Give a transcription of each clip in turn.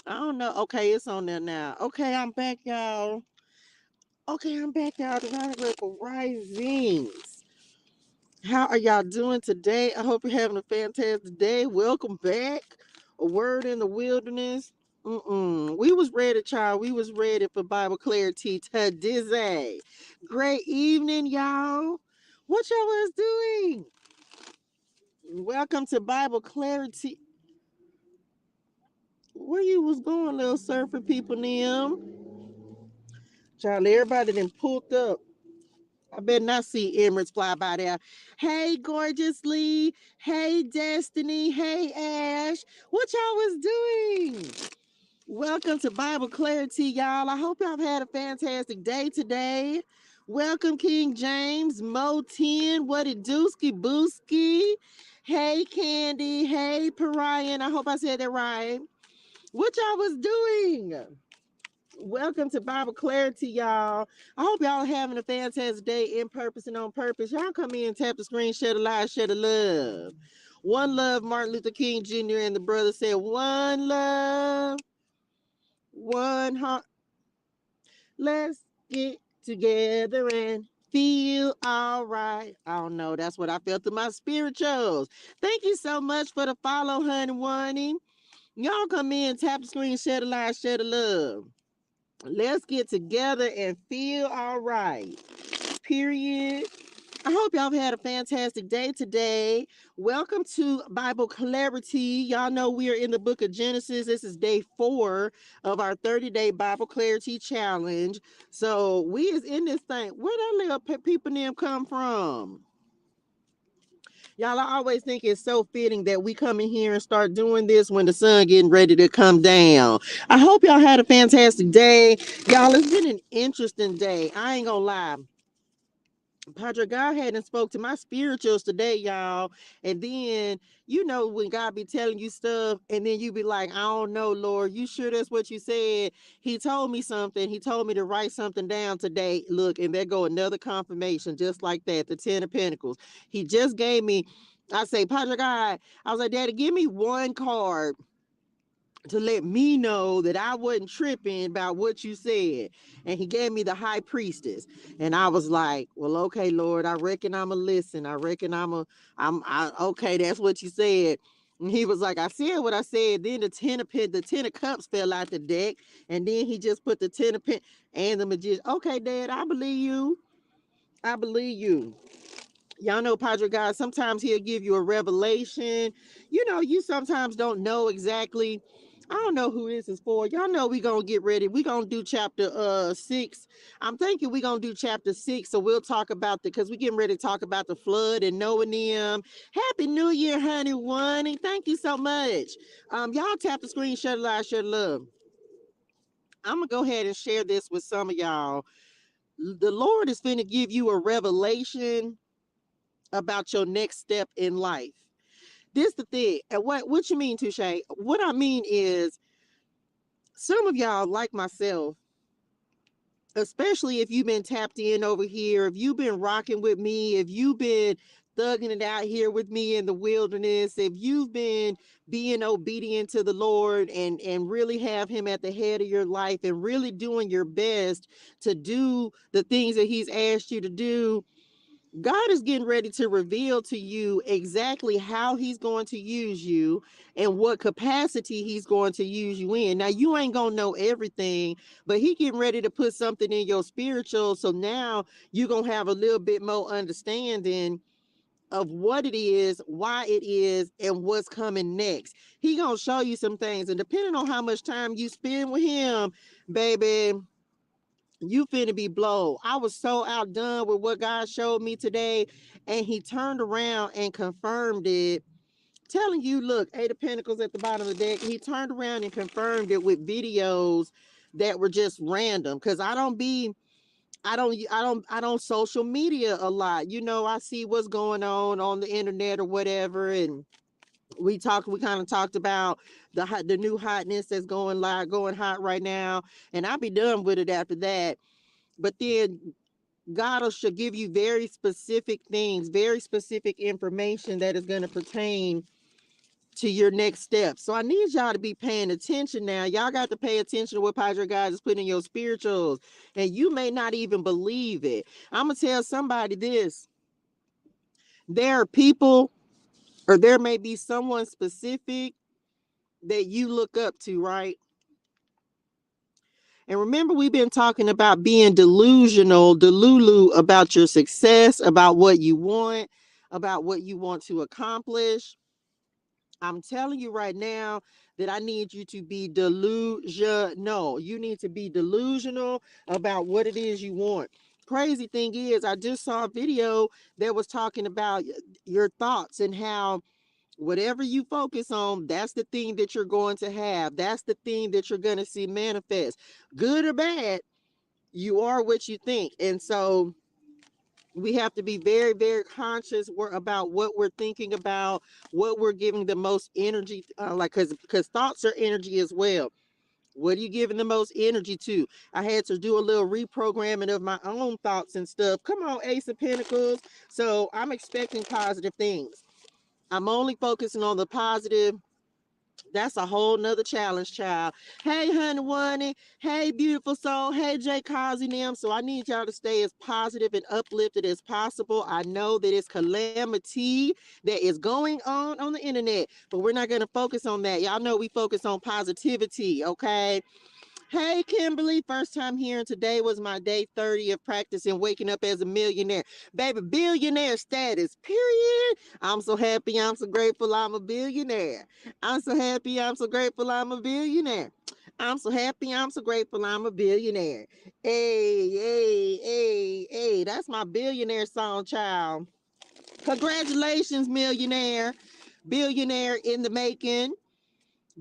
I don't know. Okay, it's on there now. Okay, I'm back, y'all. Okay, I'm back, y'all. Divine Ripple Risings. How are y'all doing today? I hope you're having a fantastic day. Welcome back. A word in the wilderness. We was ready, child. We was ready for Bible clarity to dizzy. Great evening, y'all. What y'all was doing? Welcome to Bible clarity. Where you was going, little surfer people, them? Child, everybody done pulled up. I better not see Emirates fly by there. Hey, gorgeously. Hey, Destiny. Hey, Ash. What y'all was doing? Welcome to Bible Clarity, y'all. I hope y'all have had a fantastic day today. Welcome, King James, Mo 10, what it dooski booski. Hey, Candy. Hey, Pariah. I hope I said that right. What y'all was doing? Welcome to Bible Clarity, y'all. I hope y'all are having a fantastic day in purpose and on purpose. Y'all come in, tap the screen, share the light, share the love. One love, Martin Luther King Jr. and the brother said, one love, one heart. Let's get together and feel all right. I don't know. That's what I felt in my spirituals. Thank you so much for the follow, honey, one. Y'all come in, tap the screen, share the light, share the love. Let's get together and feel all right. Period. I hope y'all have had a fantastic day today. Welcome to Bible Clarity. Y'all know we are in the book of Genesis. This is day 4 of our 30-day Bible Clarity Challenge. So we is in this thing. Where that little people name come from? Y'all, I always think it's so fitting that we come in here and start doing this when the sun getting ready to come down. I hope y'all had a fantastic day. Y'all, it's been an interesting day. I ain't gonna lie. Padre, God hadn't spoke to my spirituals today, y'all. And then, you know, when God be telling you stuff, and then you be like, I don't know, Lord, you sure that's what you said? He told me something. He told me to write something down today. Look, and there go another confirmation, just like that, the 10 of Pentacles. He just gave me, I say, Padre God, I was like, Daddy, give me one card to let me know that I wasn't tripping about what you said. And he gave me the high priestess. And I was like, well, okay, Lord, I reckon I'm a listen. I reckon okay, that's what you said. And he was like, I said what I said. Then the 10 of cups fell out the deck. And then he just put the 10 of and the magician. Okay, Dad, I believe you. I believe you. Y'all know Padre God, sometimes he'll give you a revelation. You know, you sometimes don't know exactly. I don't know who this is for. Y'all know we gonna get ready. We gonna do chapter 6. I'm thinking we gonna do chapter 6. So we'll talk about because we getting ready to talk about the flood and knowing them. Happy New Year, honey one. Thank you so much. Y'all tap the screen, share the live, share the love. I'm gonna go ahead and share this with some of y'all. The Lord is finna give you a revelation about your next step in life. This the thing. And what you mean, Touche? What I mean is some of y'all, like myself, especially if you've been tapped in over here, if you've been rocking with me, if you've been thugging it out here with me in the wilderness, if you've been being obedient to the Lord and really have him at the head of your life and really doing your best to do the things that he's asked you to do, God is getting ready to reveal to you exactly how he's going to use you and what capacity he's going to use you in. Now, you ain't going to know everything, but he getting ready to put something in your spiritual. So now you're going to have a little bit more understanding of what it is, why it is, and what's coming next. He going to show you some things. And depending on how much time you spend with him, baby, you finna be blown. I was so outdone with what God showed me today, and he turned around and confirmed it. Telling you, look, 8 of Pentacles at the bottom of the deck. He turned around and confirmed it with videos that were just random. Cause I don't social media a lot. You know, I see what's going on the internet or whatever, and we kind of talked about the new hotness that's going hot right now, and I'll be done with it after that. But then God should give you very specific things, very specific information that is going to pertain to your next step. So I need y'all to be paying attention now. Y'all got to pay attention to what Padre God is putting in your spirituals. And you may not even believe it. I'm going to tell somebody this. There are people, or there may be someone specific that you look up to, right? And remember, we've been talking about being delusional, delulu about your success, about what you want, about what you want to accomplish. I'm telling you right now that I need you to be delusional. You need to be delusional about what it is you want. Crazy thing is, I just saw a video that was talking about your thoughts and how whatever you focus on, that's the thing that you're going to have. That's the thing that you're going to see manifest. Good or bad, you are what you think. And so we have to be very, very conscious about what we're thinking about, what we're giving the most energy, because thoughts are energy as well. What are you giving the most energy to? I had to do a little reprogramming of my own thoughts and stuff. Come on, Ace of Pentacles. So I'm expecting positive things. I'm only focusing on the positive. That's a whole nother challenge, child. Hey, honey, Wani. Hey, beautiful soul. Hey, Jay Kazi them. So I need y'all to stay as positive and uplifted as possible. I know that it's calamity that is going on the internet, but we're not going to focus on that. Y'all know we focus on positivity, okay? Hey, Kimberly, first time here, and today was my day 30 of practicing waking up as a millionaire. Baby, billionaire status, period. I'm so happy, I'm so grateful, I'm a billionaire. I'm so happy, I'm so grateful, I'm a billionaire. I'm so happy, I'm so grateful, I'm a billionaire. Hey, hey, hey, hey, that's my billionaire song, child. Congratulations, millionaire. Billionaire in the making.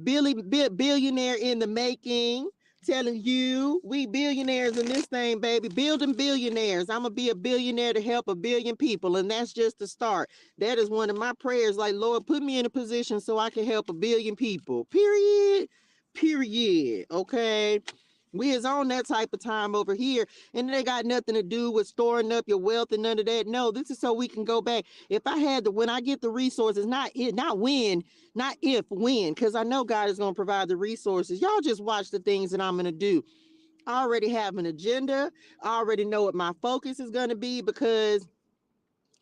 Billionaire in the making, telling you we billionaires in this thing, baby. Building billionaires. I'm gonna be a billionaire to help a billion people, and that's just the start. That is one of my prayers. Like, Lord, put me in a position so I can help a billion people. Period. Period. Okay. We is on that type of time over here, and they got nothing to do with storing up your wealth and none of that. No, this is so we can go back. If I had to, when I get the resources, not when, not if, when, because I know God is going to provide the resources. Y'all just watch the things that I'm going to do. I already have an agenda. I already know what my focus is going to be, because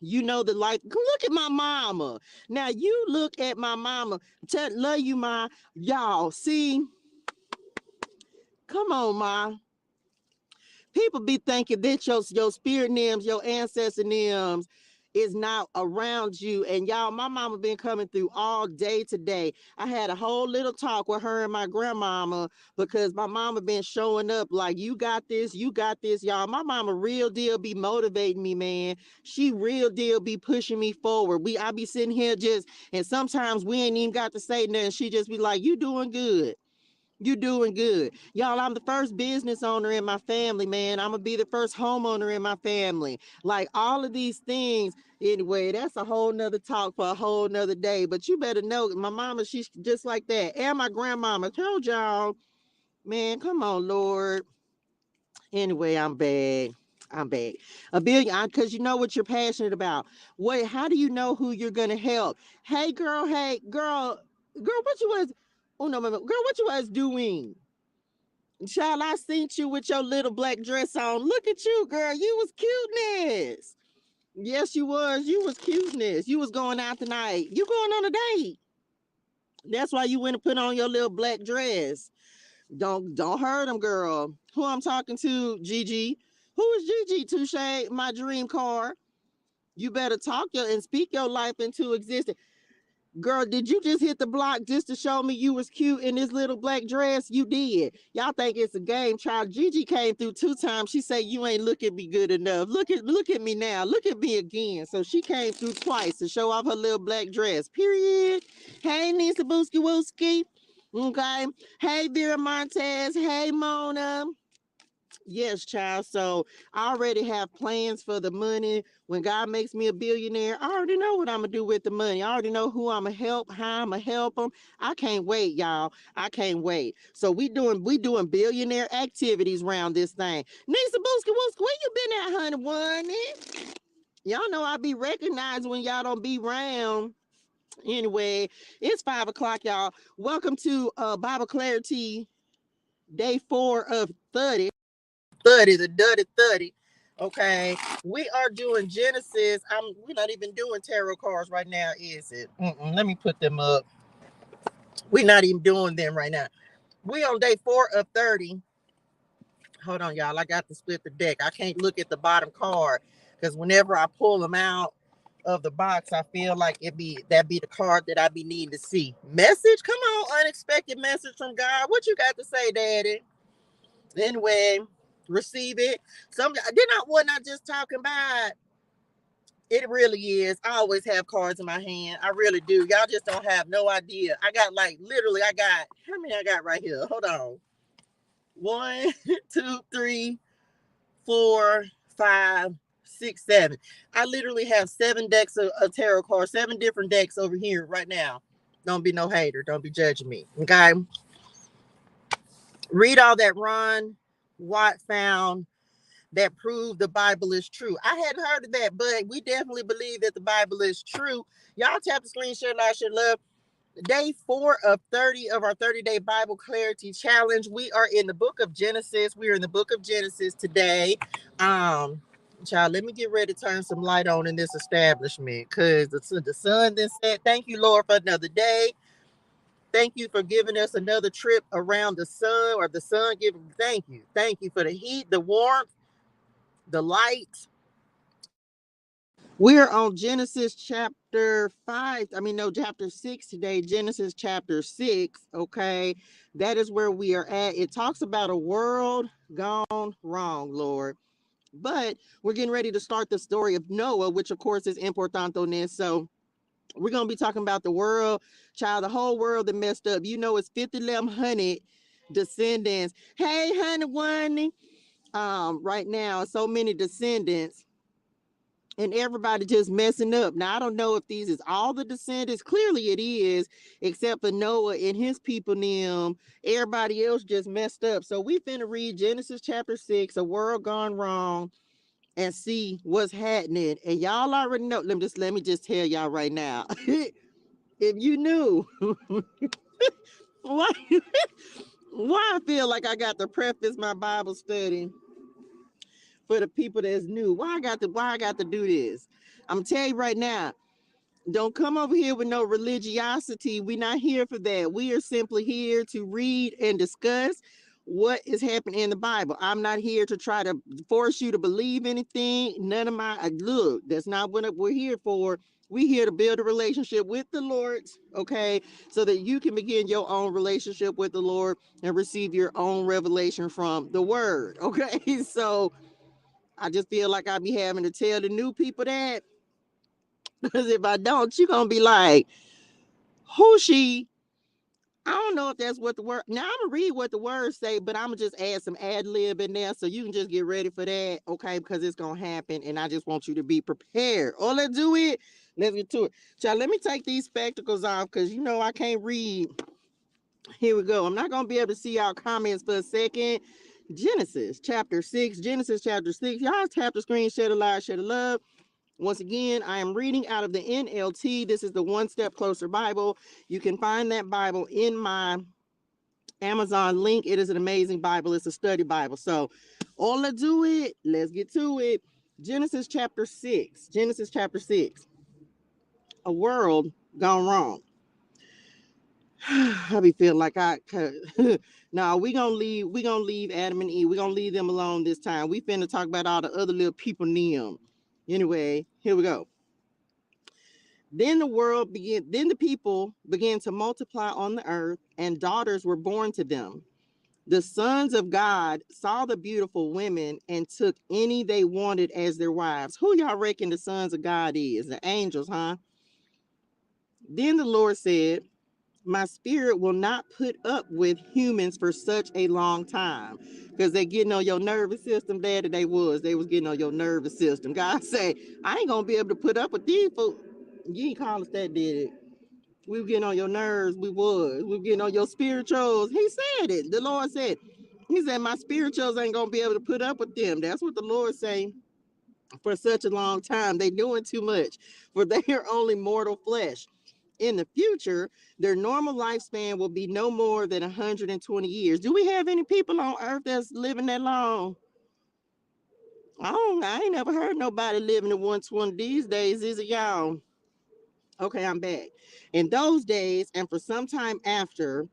you know the life. Look at my mama. Now you look at my mama. Love you, ma. Y'all see. Come on, ma. People be thinking that your spirit names, your ancestor names is not around you. And y'all, my mama been coming through all day today. I had a whole little talk with her and my grandmama, because my mama been showing up like, you got this, you got this, y'all. My mama real deal be motivating me, man. She real deal be pushing me forward. I be sitting here just, and sometimes we ain't even got to say nothing. She just be like, you doing good. You doing good. Y'all, I'm the first business owner in my family, man. I'm gonna be the first homeowner in my family. Like, all of these things. Anyway, that's a whole nother talk for a whole nother day. But you better know my mama, she's just like that. And my grandmama. Told y'all, man, come on, Lord. Anyway, I'm back. I'm back. A billion, because you know what you're passionate about. How do you know who you're gonna help? Hey, girl, what you was, oh no, girl, what you was doing? Child, I seen you with your little black dress on. Look at you, girl. You was cuteness. Yes, you was. You was cuteness. You was going out tonight. You going on a date. That's why you went and put on your little black dress. Don't hurt them, girl. Who I'm talking to, Gigi? Who is Gigi? Touche, my dream car. You better talk and speak your life into existence. Girl, did you just hit the block just to show me you was cute in this little black dress? You did. Y'all think it's a game, child. Gigi came through 2 times. She said, you ain't looking me good enough. Look at me now. Look at me again. So she came through twice to show off her little black dress. Period. Hey, Nisa Booski Wooski. Okay. Hey, Vera Montez. Hey, Mona. Yes, child. So I already have plans for the money. When God makes me a billionaire, I already know what I'm gonna do with the money. I already know who I'm gonna help, how I'm gonna help them. I can't wait, y'all. I can't wait. So we doing billionaire activities around this thing. Nisa Booski Wooski, where you been at, honey? Y'all know I be recognized when y'all don't be round. Anyway, it's 5 o'clock, y'all. Welcome to Bible Clarity, day 4 of 30. 30, the dirty 30. Okay, we are doing Genesis. We're not even doing tarot cards right now, is it? Let me put them up. We're not even doing them right now. We on day 4 of 30. Hold on, y'all. I got to split the deck. I can't look at the bottom card because whenever I pull them out of the box, I feel like that be the card that I be needing to see. Message? Come on, unexpected message from God. What you got to say, Daddy? Anyway, receive it. Wasn't I just talking about? It really is. I always have cards in my hand. I really do. Y'all just don't have no idea. I got how many I got right here? Hold on. 1, 2, 3, 4, 5, 6, 7. I literally have 7 decks of tarot cards, 7 different decks over here right now. Don't be no hater. Don't be judging me. Okay. Read all that Ron Watt found that proved the Bible is true. I hadn't heard of that, but we definitely believe that the Bible is true. Y'all tap the screen, share, like, share, love. Day 4 of 30 of our 30-day Bible Clarity Challenge. We are in the book of Genesis. We are in the book of Genesis today. Child, let me get ready to turn some light on in this establishment because the sun then said, thank you, Lord, for another day. Thank you for giving us another trip around the sun, or the sun giving. Thank you. Thank you for the heat, the warmth, the light. We're on Genesis chapter 5. Chapter 6 today. Genesis chapter 6. Okay. That is where we are at. It talks about a world gone wrong, Lord. But we're getting ready to start the story of Noah, which of course is importante. So we're going to be talking about the world, child, the whole world that messed up. It's 5,100 descendants. Hey, honey, one. Right now, so many descendants and everybody just messing up. Now, I don't know if these is all the descendants. Clearly it is, except for Noah and his people, them. Everybody else just messed up. So we finna read Genesis chapter 6, a world gone wrong, and see what's happening. And y'all already know. Let me just tell y'all right now. If you knew why why I feel like I got to preface my Bible study for the people that's new. Why I got to do this? I'm telling you right now, don't come over here with no religiosity. We're not here for that. We are simply here to read and discuss what is happening in the Bible. I'm not here to try to force you to believe anything. None of my look, that's not what we're here for. We're here to build a relationship with the Lord, okay, so that you can begin your own relationship with the Lord and receive your own revelation from the Word, okay? So I just feel like I be having to tell the new people that, because if I don't, you're gonna be like, who she? I don't know if that's what the word. Now I'm gonna read what the words say, but I'm gonna just add some ad lib in there so you can just get ready for that, okay? Because it's gonna happen, and I just want you to be prepared. Oh, let's do it. Let's get to it. Child, let me take these spectacles off because I can't read. Here we go. I'm not gonna be able to see our comments for a second. Genesis chapter 6. Genesis chapter 6. Y'all tap the screen, share the live, share the love. Once again, I am reading out of the NLT. This is the One Step Closer Bible. You can find that Bible in my Amazon link. It is an amazing Bible. It's a study Bible. So, all let's do it. Let's get to it. Genesis chapter 6. Genesis chapter 6. A world gone wrong. I be feeling like no, we gonna leave Adam and Eve. We gonna leave them alone this time. We finna talk about all the other little people them. Anyway, here we go. Then the people began to multiply on the earth, and daughters were born to them. The sons of God saw the beautiful women and took any they wanted as their wives. Who y'all reckon the sons of God is? The angels, huh? Then the Lord said, my spirit will not put up with humans for such a long time, because they getting on your nervous system. Daddy, they was getting on your nervous system. God say, I ain't gonna be able to put up with these folks. You ain't call us that, did it? We were getting on your nerves. We were getting on your spirituals. He said it. The Lord said, he said, my spirituals ain't gonna be able to put up with them. That's what the Lord saying. For such a long time, they doing too much, for they are only mortal flesh. In the future, their normal lifespan will be no more than 120 years. Do we have any people on earth that's living that long? I ain't never heard nobody living to 120 these days, is it, y'all? Okay, I'm back. In those days, and for some time after,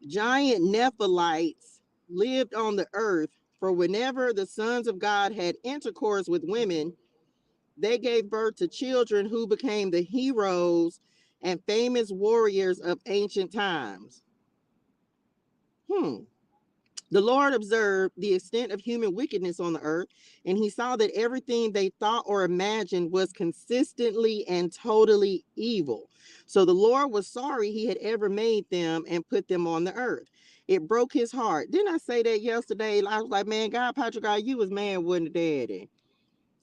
giant Nephilites lived on the earth, for whenever the sons of God had intercourse with women, they gave birth to children who became the heroes and famous warriors of ancient times. Hmm. The Lord observed the extent of human wickedness on the earth, and he saw that everything they thought or imagined was consistently and totally evil. So the Lord was sorry he had ever made them and put them on the earth. It broke his heart. Didn't I say that yesterday? I was like, man, God, Patrick, God, you was mad, wasn't it, Daddy?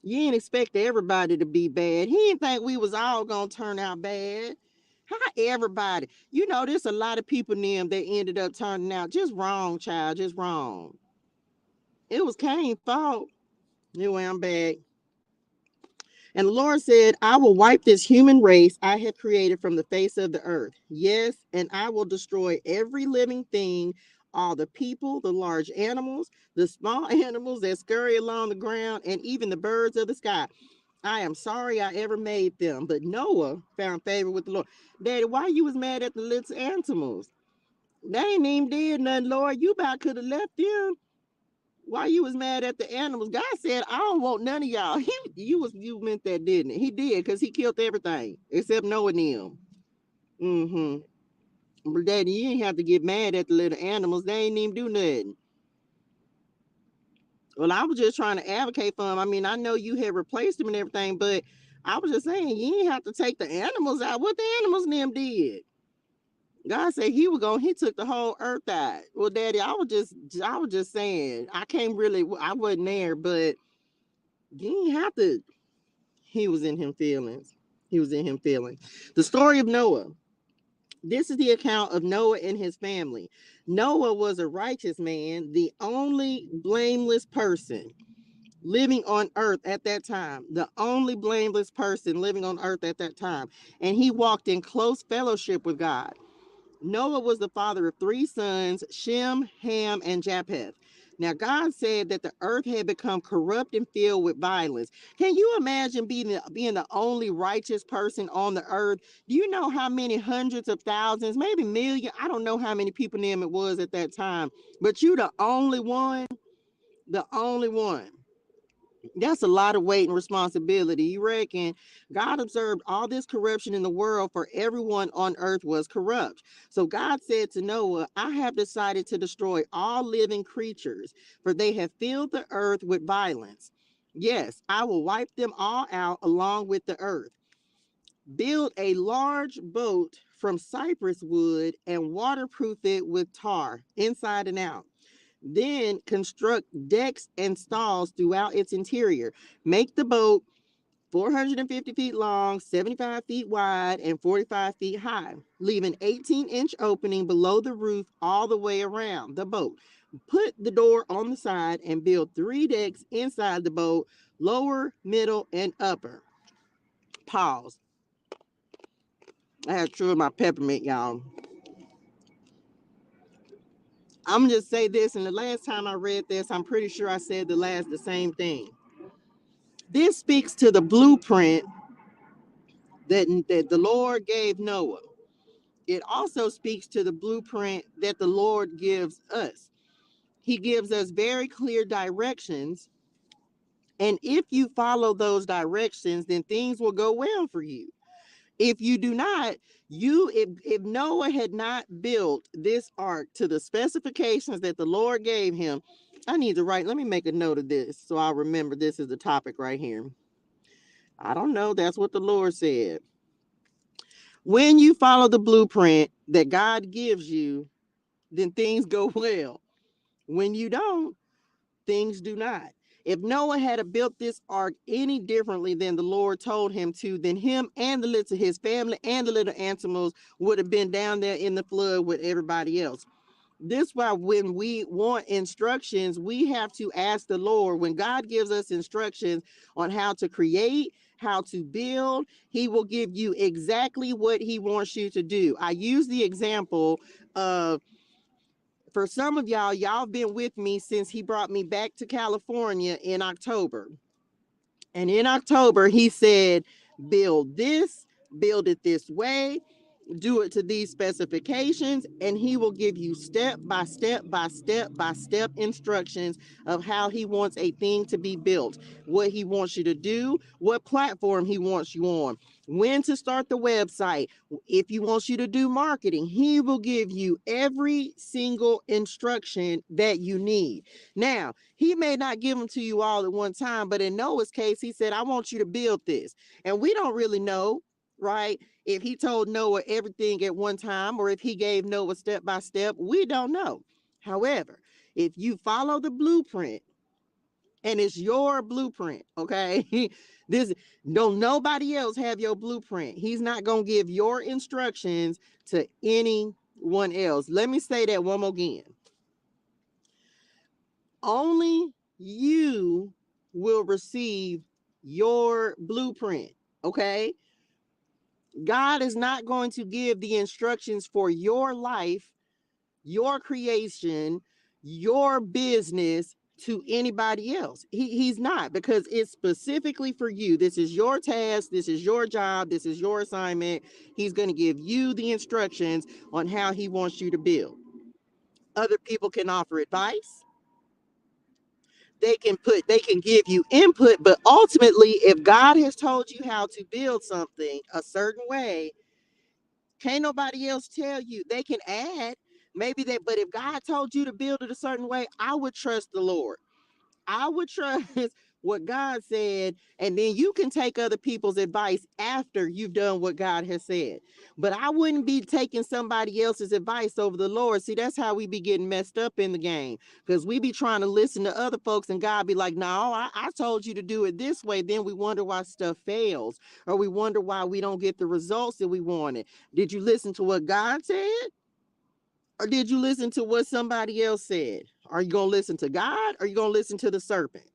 You ain't expect everybody to be bad. He didn't think we was all gonna turn out bad. How everybody? You know, there's a lot of people in them that ended up turning out just wrong, child, just wrong. It was Cain's fault. Anyway, I'm back. And the Lord said, I will wipe this human race I have created from the face of the earth. Yes, and I will destroy every living thing, all the people, the large animals, the small animals that scurry along the ground, and even the birds of the sky. I am sorry I ever made them. But Noah found favor with the Lord. Daddy, why you was mad at the little animals? They ain't even did nothing, Lord. You about could have left them. Why you was mad at the animals? God said, I don't want none of y'all. You meant that, didn't it? He did, because he killed everything except Noah and them. Mm-hmm. But Daddy, you ain't have to get mad at the little animals. They ain't even do nothing. Well, I was just trying to advocate for them. I mean, I know you had replaced them and everything, but I was just saying you ain't have to take the animals out. What the animals and them did? God said he was going, he took the whole earth out. Well, Daddy, I was just saying, I can't really, I wasn't there, but you ain't have to. He was in him feelings. He was in him feelings. The story of Noah. This is the account of Noah and his family. Noah was a righteous man, the only blameless person living on earth at that time, the only blameless person living on earth at that time. And he walked in close fellowship with God. Noah was the father of three sons, Shem, Ham, and Japheth. Now, God said that the earth had become corrupt and filled with violence. Can you imagine being the only righteous person on the earth? Do you know how many hundreds of thousands, maybe millions? I don't know how many people in it was at that time, but you the only one, the only one. That's a lot of weight and responsibility. You reckon? God observed all this corruption in the world, for everyone on earth was corrupt. So God said to Noah, I have decided to destroy all living creatures, for they have filled the earth with violence. Yes, I will wipe them all out along with the earth. Build a large boat from cypress wood and waterproof it with tar inside and out. Then construct decks and stalls throughout its interior. Make the boat 450 feet long, 75 feet wide, and 45 feet high. Leave an 18-inch opening below the roof all the way around the boat. Put the door on the side and build 3 decks inside the boat, lower, middle, and upper. Pause. I had to chew my peppermint, y'all. I'm gonna just say this, and the last time I read this, I'm pretty sure I said the same thing. This speaks to the blueprint that the Lord gave Noah. It also speaks to the blueprint that the Lord gives us. He gives us very clear directions. And if you follow those directions, then things will go well for you. If you do not, if Noah had not built this ark to the specifications that the Lord gave him, I need to write, let me make a note of this so I'll remember this is the topic right here. I don't know. That's what the Lord said. When you follow the blueprint that God gives you, then things go well. When you don't, things do not. If Noah had built this ark any differently than the Lord told him to, then him and his family and the little animals would have been down there in the flood with everybody else. This is why when we want instructions, we have to ask the Lord. When God gives us instructions on how to create, how to build. He will give you exactly what he wants you to do. I use the example of, for some of y'all have been with me since he brought me back to California in October. And in October, he said, build this, build it this way, do it to these specifications, and he will give you step by step by step by step instructions of how he wants a thing to be built, what he wants you to do, what platform he wants you on, when to start the website. If he wants you to do marketing, he will give you every single instruction that you need. Now, he may not give them to you all at one time, but in Noah's case, he said, I want you to build this. And we don't really know, right? If he told Noah everything at one time, or if he gave Noah step by step, we don't know. However, if you follow the blueprint, and it's your blueprint, okay? This, don't nobody else have your blueprint. He's not gonna give your instructions to anyone else. Let me say that one more again. Only you will receive your blueprint, okay? God is not going to give the instructions for your life, your creation, your business to anybody else. He's not, because it's specifically for you. This is your task. This is your job. This is your assignment. He's going to give you the instructions on how he wants you to build. Other people can offer advice. They can give you input, but ultimately, if God has told you how to build something a certain way, can't nobody else tell you. They can add, maybe they, but if God told you to build it a certain way, I would trust the Lord. I would trust what God said, and then you can take other people's advice after you've done what God has said. But I wouldn't be taking somebody else's advice over the Lord. See, that's how we be getting messed up in the game, because we be trying to listen to other folks, and God be like, no, I told you to do it this way. Then we wonder why stuff fails, or we wonder why we don't get the results that we wanted. Did you listen to what God said? Or did you listen to what somebody else said? Are you going to listen to God, or are you going to listen to the serpent?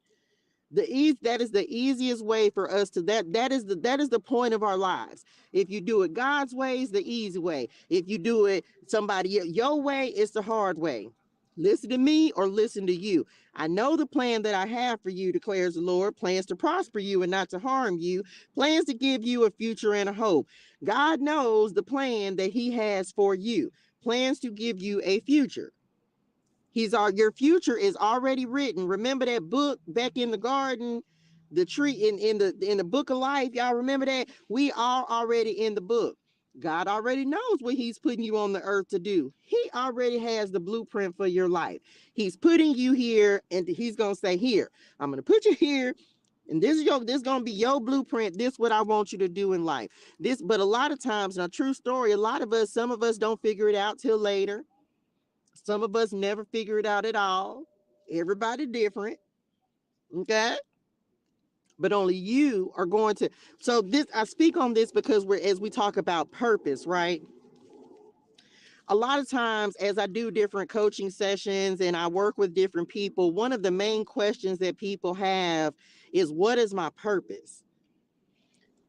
That is the easiest way for us to, that is the point of our lives. If you do it God's way, is the easy way. If you do it somebody your way, it's the hard way. Listen to me or listen to you. I know the plan that I have for you, declares the Lord, plans to prosper you and not to harm you, plans to give you a future and a hope. God knows the plan that he has for you, plans to give you a future. Your future is already written. Remember that book back in the garden, the tree in the book of life? Y'all remember that? We are already in the book. God already knows what he's putting you on the earth to do. He already has the blueprint for your life. He's putting you here, and he's gonna say, here, I'm gonna put you here. And this gonna be your blueprint. This what I want you to do in life. But a lot of times, in a true story, some of us don't figure it out till later. Some of us never figure it out at all. Everybody different. Okay. But only you are going to. So this, I speak on this because as we talk about purpose, right? A lot of times, as I do different coaching sessions and I work with different people, one of the main questions that people have is, what is my purpose?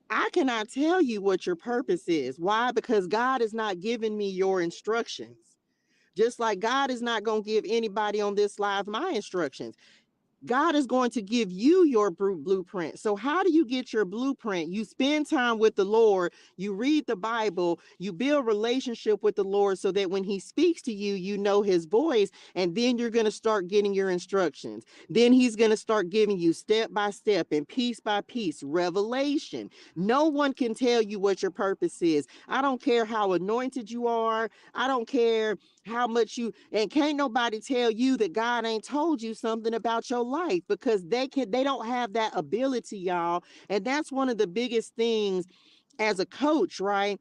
I cannot tell you what your purpose is. Why? Because God is not giving me your instructions. Just like God is not going to give anybody on this live my instructions. God is going to give you your blueprint. So how do you get your blueprint? You spend time with the Lord, you read the Bible, you build relationship with the Lord so that when he speaks to you, you know his voice, and then you're going to start getting your instructions. Then he's going to start giving you step by step and piece by piece revelation. No one can tell you what your purpose is. I don't care how anointed you are. I don't care how much and can't nobody tell you that God ain't told you something about your life, because they don't have that ability, y'all. And that's one of the biggest things as a coach, right?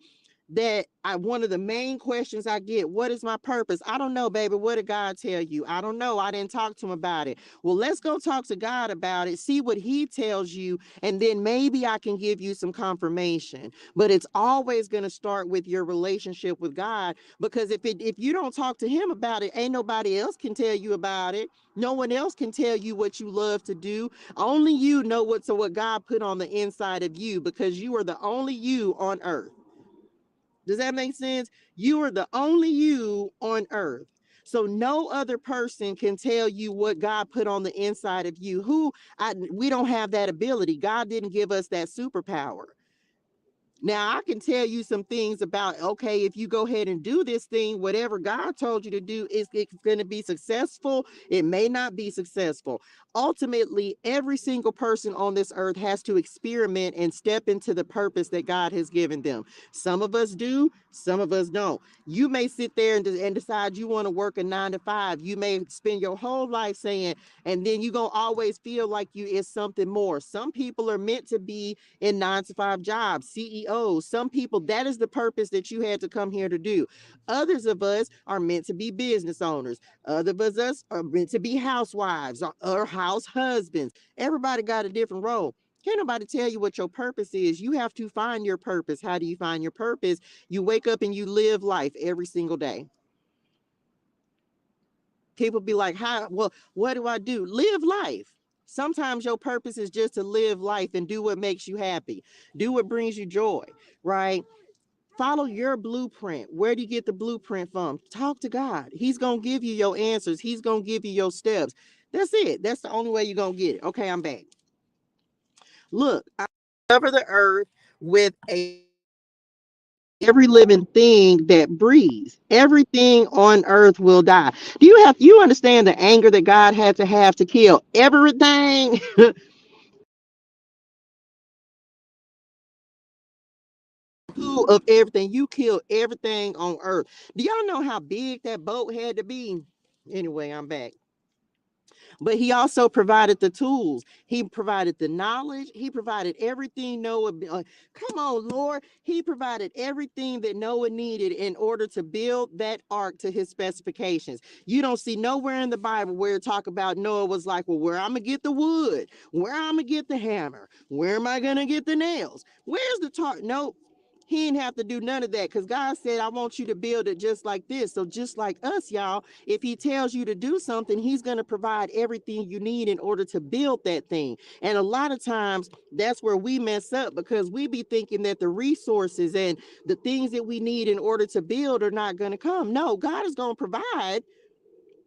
that one of the main questions I get, what is my purpose? I don't know, baby. What did God tell you? I don't know. I didn't talk to him about it. Well, let's go talk to God about it, see what he tells you, and then maybe I can give you some confirmation. But it's always going to start with your relationship with God, because if you don't talk to him about it, ain't nobody else can tell you about it. No one else can tell you what you love to do. Only you know what God put on the inside of you, because you are the only you on earth. Does that make sense? You are the only you on earth. So no other person can tell you what God put on the inside of you. We don't have that ability. God didn't give us that superpower. Now, I can tell you some things about, okay, if you go ahead and do this thing, whatever God told you to do, it's going to be successful. It may not be successful. Ultimately, every single person on this earth has to experiment and step into the purpose that God has given them. Some of us do, some of us don't. You may sit there and decide you want to work a 9 to 5. You may spend your whole life saying, and then you're going to always feel like you is something more. Some people are meant to be in 9 to 5 jobs, CEOs. Some people, that is the purpose that you had to come here to do. Others of us are meant to be business owners. Others of us are meant to be housewives or house husbands. Everybody got a different role. Can't nobody tell you what your purpose is. You have to find your purpose. How do you find your purpose? You wake up and you live life every single day. People be like, how, well, what do I do? Live life. Sometimes your purpose is just to live life and do what makes you happy. Do what brings you joy, right? Follow your blueprint. Where do you get the blueprint from? Talk to God. He's going to give you your answers. He's going to give you your steps. That's it. That's the only way you're going to get it. Okay, I'm back. Look, I cover the earth with every living thing that breathes. Everything on earth will die. You understand the anger that God had to have to kill everything? Of everything. You kill everything on earth. Do y'all know how big that boat had to be? Anyway, I'm back. But he also provided the tools. He provided the knowledge. He provided everything Noah. Come on, Lord. He provided everything that Noah needed in order to build that ark to his specifications. You don't see nowhere in the Bible where it talk about Noah was like, well, where I'm gonna get the wood, where I'm gonna get the hammer, where am I gonna get the nails? Where's the tar? Nope. He didn't have to do none of that, because God said, I want you to build it just like this. So just like us, y'all, if he tells you to do something, he's going to provide everything you need in order to build that thing. And a lot of times that's where we mess up, because we be thinking that the resources and the things that we need in order to build are not going to come. No, God is going to provide.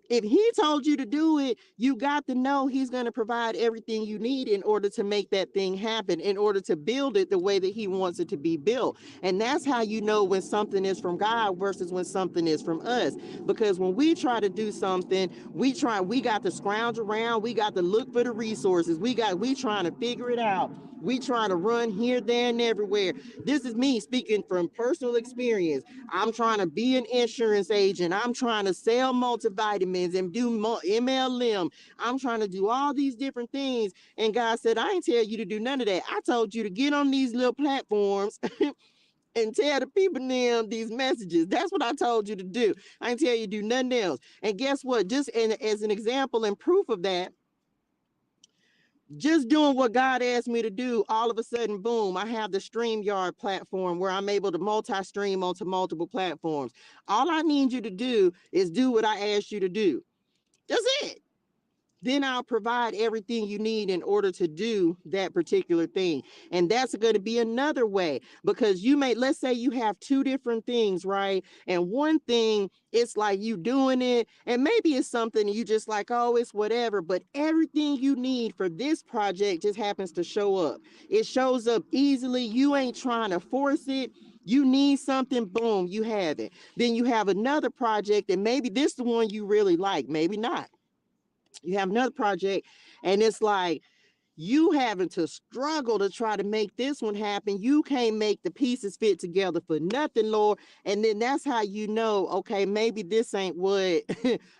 If he told you to do it, you got to know he's going to provide everything you need in order to make that thing happen, in order to build it the way that he wants it to be built. And that's how you know when something is from God versus when something is from us. Because when we try to do something, we got to scrounge around, we got to look for the resources, we trying to figure it out. We trying to run here, there, and everywhere. This is me speaking from personal experience. I'm trying to be an insurance agent. I'm trying to sell multivitamins and do MLM. I'm trying to do all these different things. And God said, I ain't tell you to do none of that. I told you to get on these little platforms and tell the people them these messages. That's what I told you to do. I ain't tell you to do nothing else. And guess what? As an example and proof of that, just doing what God asked me to do, all of a sudden, boom, I have the StreamYard platform where I'm able to multi-stream onto multiple platforms. All I need you to do is do what I asked you to do. That's it. Then I'll provide everything you need in order to do that particular thing. And that's going to be another way, because let's say you have two different things, right? And one thing, it's like you doing it, and maybe it's something you just like, oh, it's whatever, but everything you need for this project just happens to show up. It shows up easily. You ain't trying to force it. You need something, boom, you have it. Then you have another project, and maybe this is the one you really like, maybe not. You have another project, and it's like You having to struggle to try to make this one happen. You can't make the pieces fit together for nothing, Lord. And then that's how you know, okay, maybe this ain't what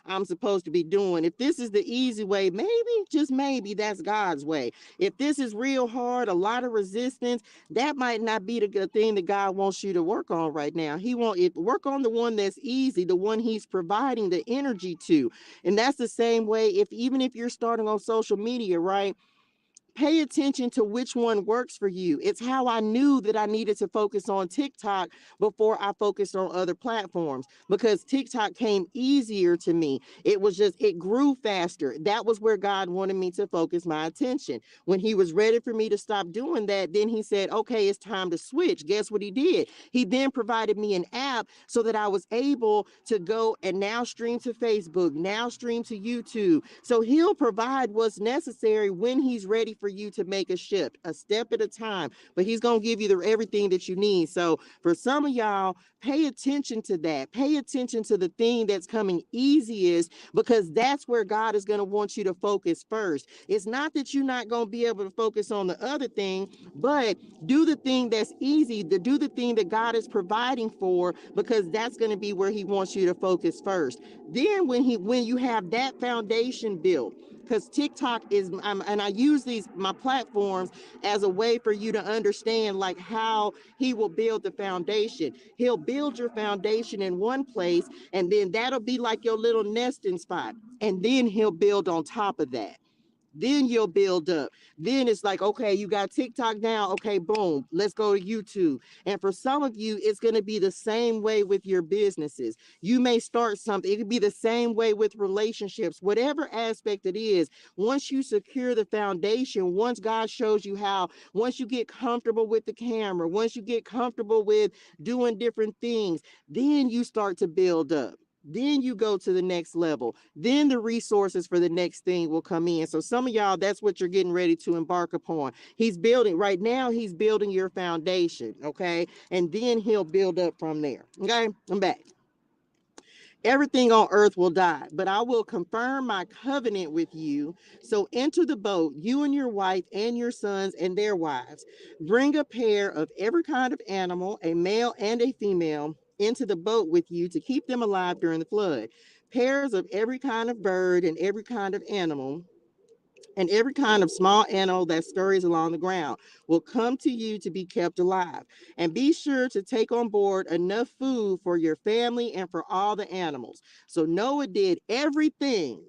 I'm supposed to be doing. If this is the easy way, maybe, just maybe, that's God's way. If this is real hard, a lot of resistance, that might not be the good thing that God wants you to work on right now. He want it work on the one that's easy, the one he's providing the energy to. And that's the same way if even if you're starting on social media, right? Pay attention to which one works for you. It's how I knew that I needed to focus on TikTok before I focused on other platforms, because TikTok came easier to me. It was just, it grew faster. That was where God wanted me to focus my attention. When he was ready for me to stop doing that, then he said, okay, it's time to switch. Guess what he did? He then provided me an app so that I was able to go and now stream to Facebook, now stream to YouTube. So he'll provide what's necessary when he's ready for you to make a shift, a step at a time. But he's going to give you everything that you need. So for some of y'all, pay attention to that. Pay attention to the thing that's coming easiest, because that's where God is going to want you to focus first. It's not that you're not going to be able to focus on the other thing, but do the thing that's easy, to do the thing that God is providing for, because that's going to be where he wants you to focus first. Then when you have that foundation built, because TikTok is, and I use these my platforms as a way for you to understand like how he will build the foundation. He'll build your foundation in one place, and then that'll be like your little nesting spot, and then he'll build on top of that. Then you'll build up. Then it's like, okay, you got TikTok now. Okay, boom, let's go to YouTube. And for some of you, it's going to be the same way with your businesses. You may start something, it could be the same way with relationships, whatever aspect it is. Once you secure the foundation, once God shows you how, once you get comfortable with the camera, once you get comfortable with doing different things, then you start to build up. Then you go to the next level. Then the resources for the next thing will come in. So some of y'all, that's what you're getting ready to embark upon. He's building right now, he's building your foundation. Okay. And then he'll build up from there. Okay. I'm back. Everything on earth will die, but I will confirm my covenant with you. So enter the boat, you and your wife and your sons and their wives. Bring a pair of every kind of animal, a male and a female, into the boat with you to keep them alive during the flood. Pairs of every kind of bird and every kind of animal, and every kind of small animal that scurries along the ground will come to you to be kept alive. And be sure to take on board enough food for your family and for all the animals. So Noah did everything.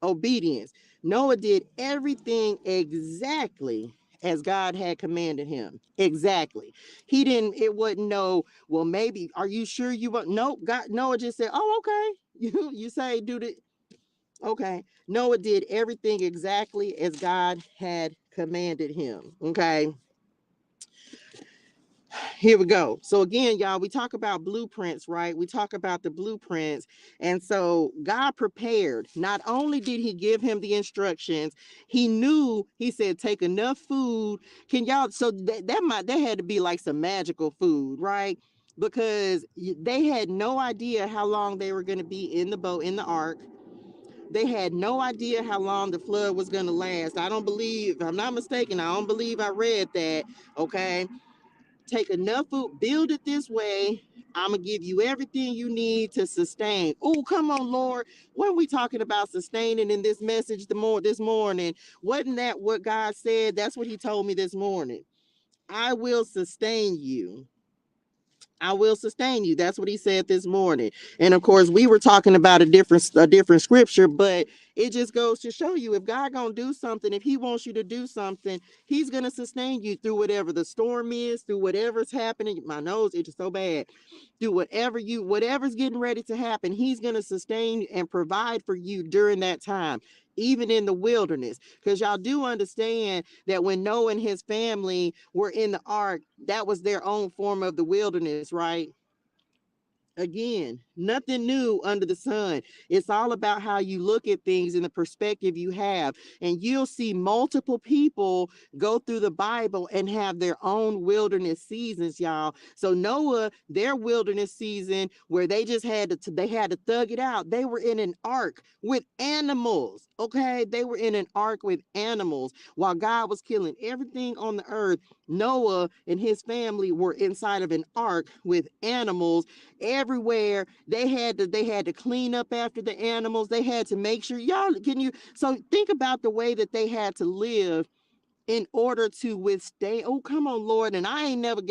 Obedience. Noah did everything exactly as God had commanded him. Exactly. He didn't, it wasn't no, well, maybe, are you sure you want? Nope. God, Noah just said, oh, okay. You say, do the, okay. Noah did everything exactly as God had commanded him. Okay. Here we go. So again, y'all, we talk about blueprints, right? We talk about the blueprints. And so God prepared. Not only did he give him the instructions, he knew, he said, take enough food. Can y'all, so that had to be like some magical food, right? Because they had no idea how long they were going to be in the boat, in the ark. They had no idea how long the flood was going to last. I don't believe, if I'm not mistaken, I don't believe I read that. Okay. Take enough food, build it this way. I'm going to give you everything you need to sustain. Oh, come on, Lord. What are we talking about sustaining in this message this morning? Wasn't that what God said? That's what he told me this morning. I will sustain you. I will sustain you. That's what he said this morning. And of course, we were talking about a different scripture, but it just goes to show you if God gonna do something, if he wants you to do something, he's gonna sustain you through whatever the storm is, through whatever's happening. My nose itches so bad. Through whatever's getting ready to happen, he's gonna sustain and provide for you during that time, even in the wilderness. Because y'all do understand that when Noah and his family were in the ark, that was their own form of the wilderness, right? Again, nothing new under the sun. It's all about how you look at things and the perspective you have. And you'll see multiple people go through the Bible and have their own wilderness seasons, y'all. So Noah, their wilderness season where they had to thug it out. They were in an ark with animals. Okay? They were in an ark with animals while God was killing everything on the earth. Noah and his family were inside of an ark with animals everywhere. They had to clean up after the animals. They had to make sure, y'all, can you, so think about the way that they had to live in order to withstand. Oh, come on, Lord. And I ain't never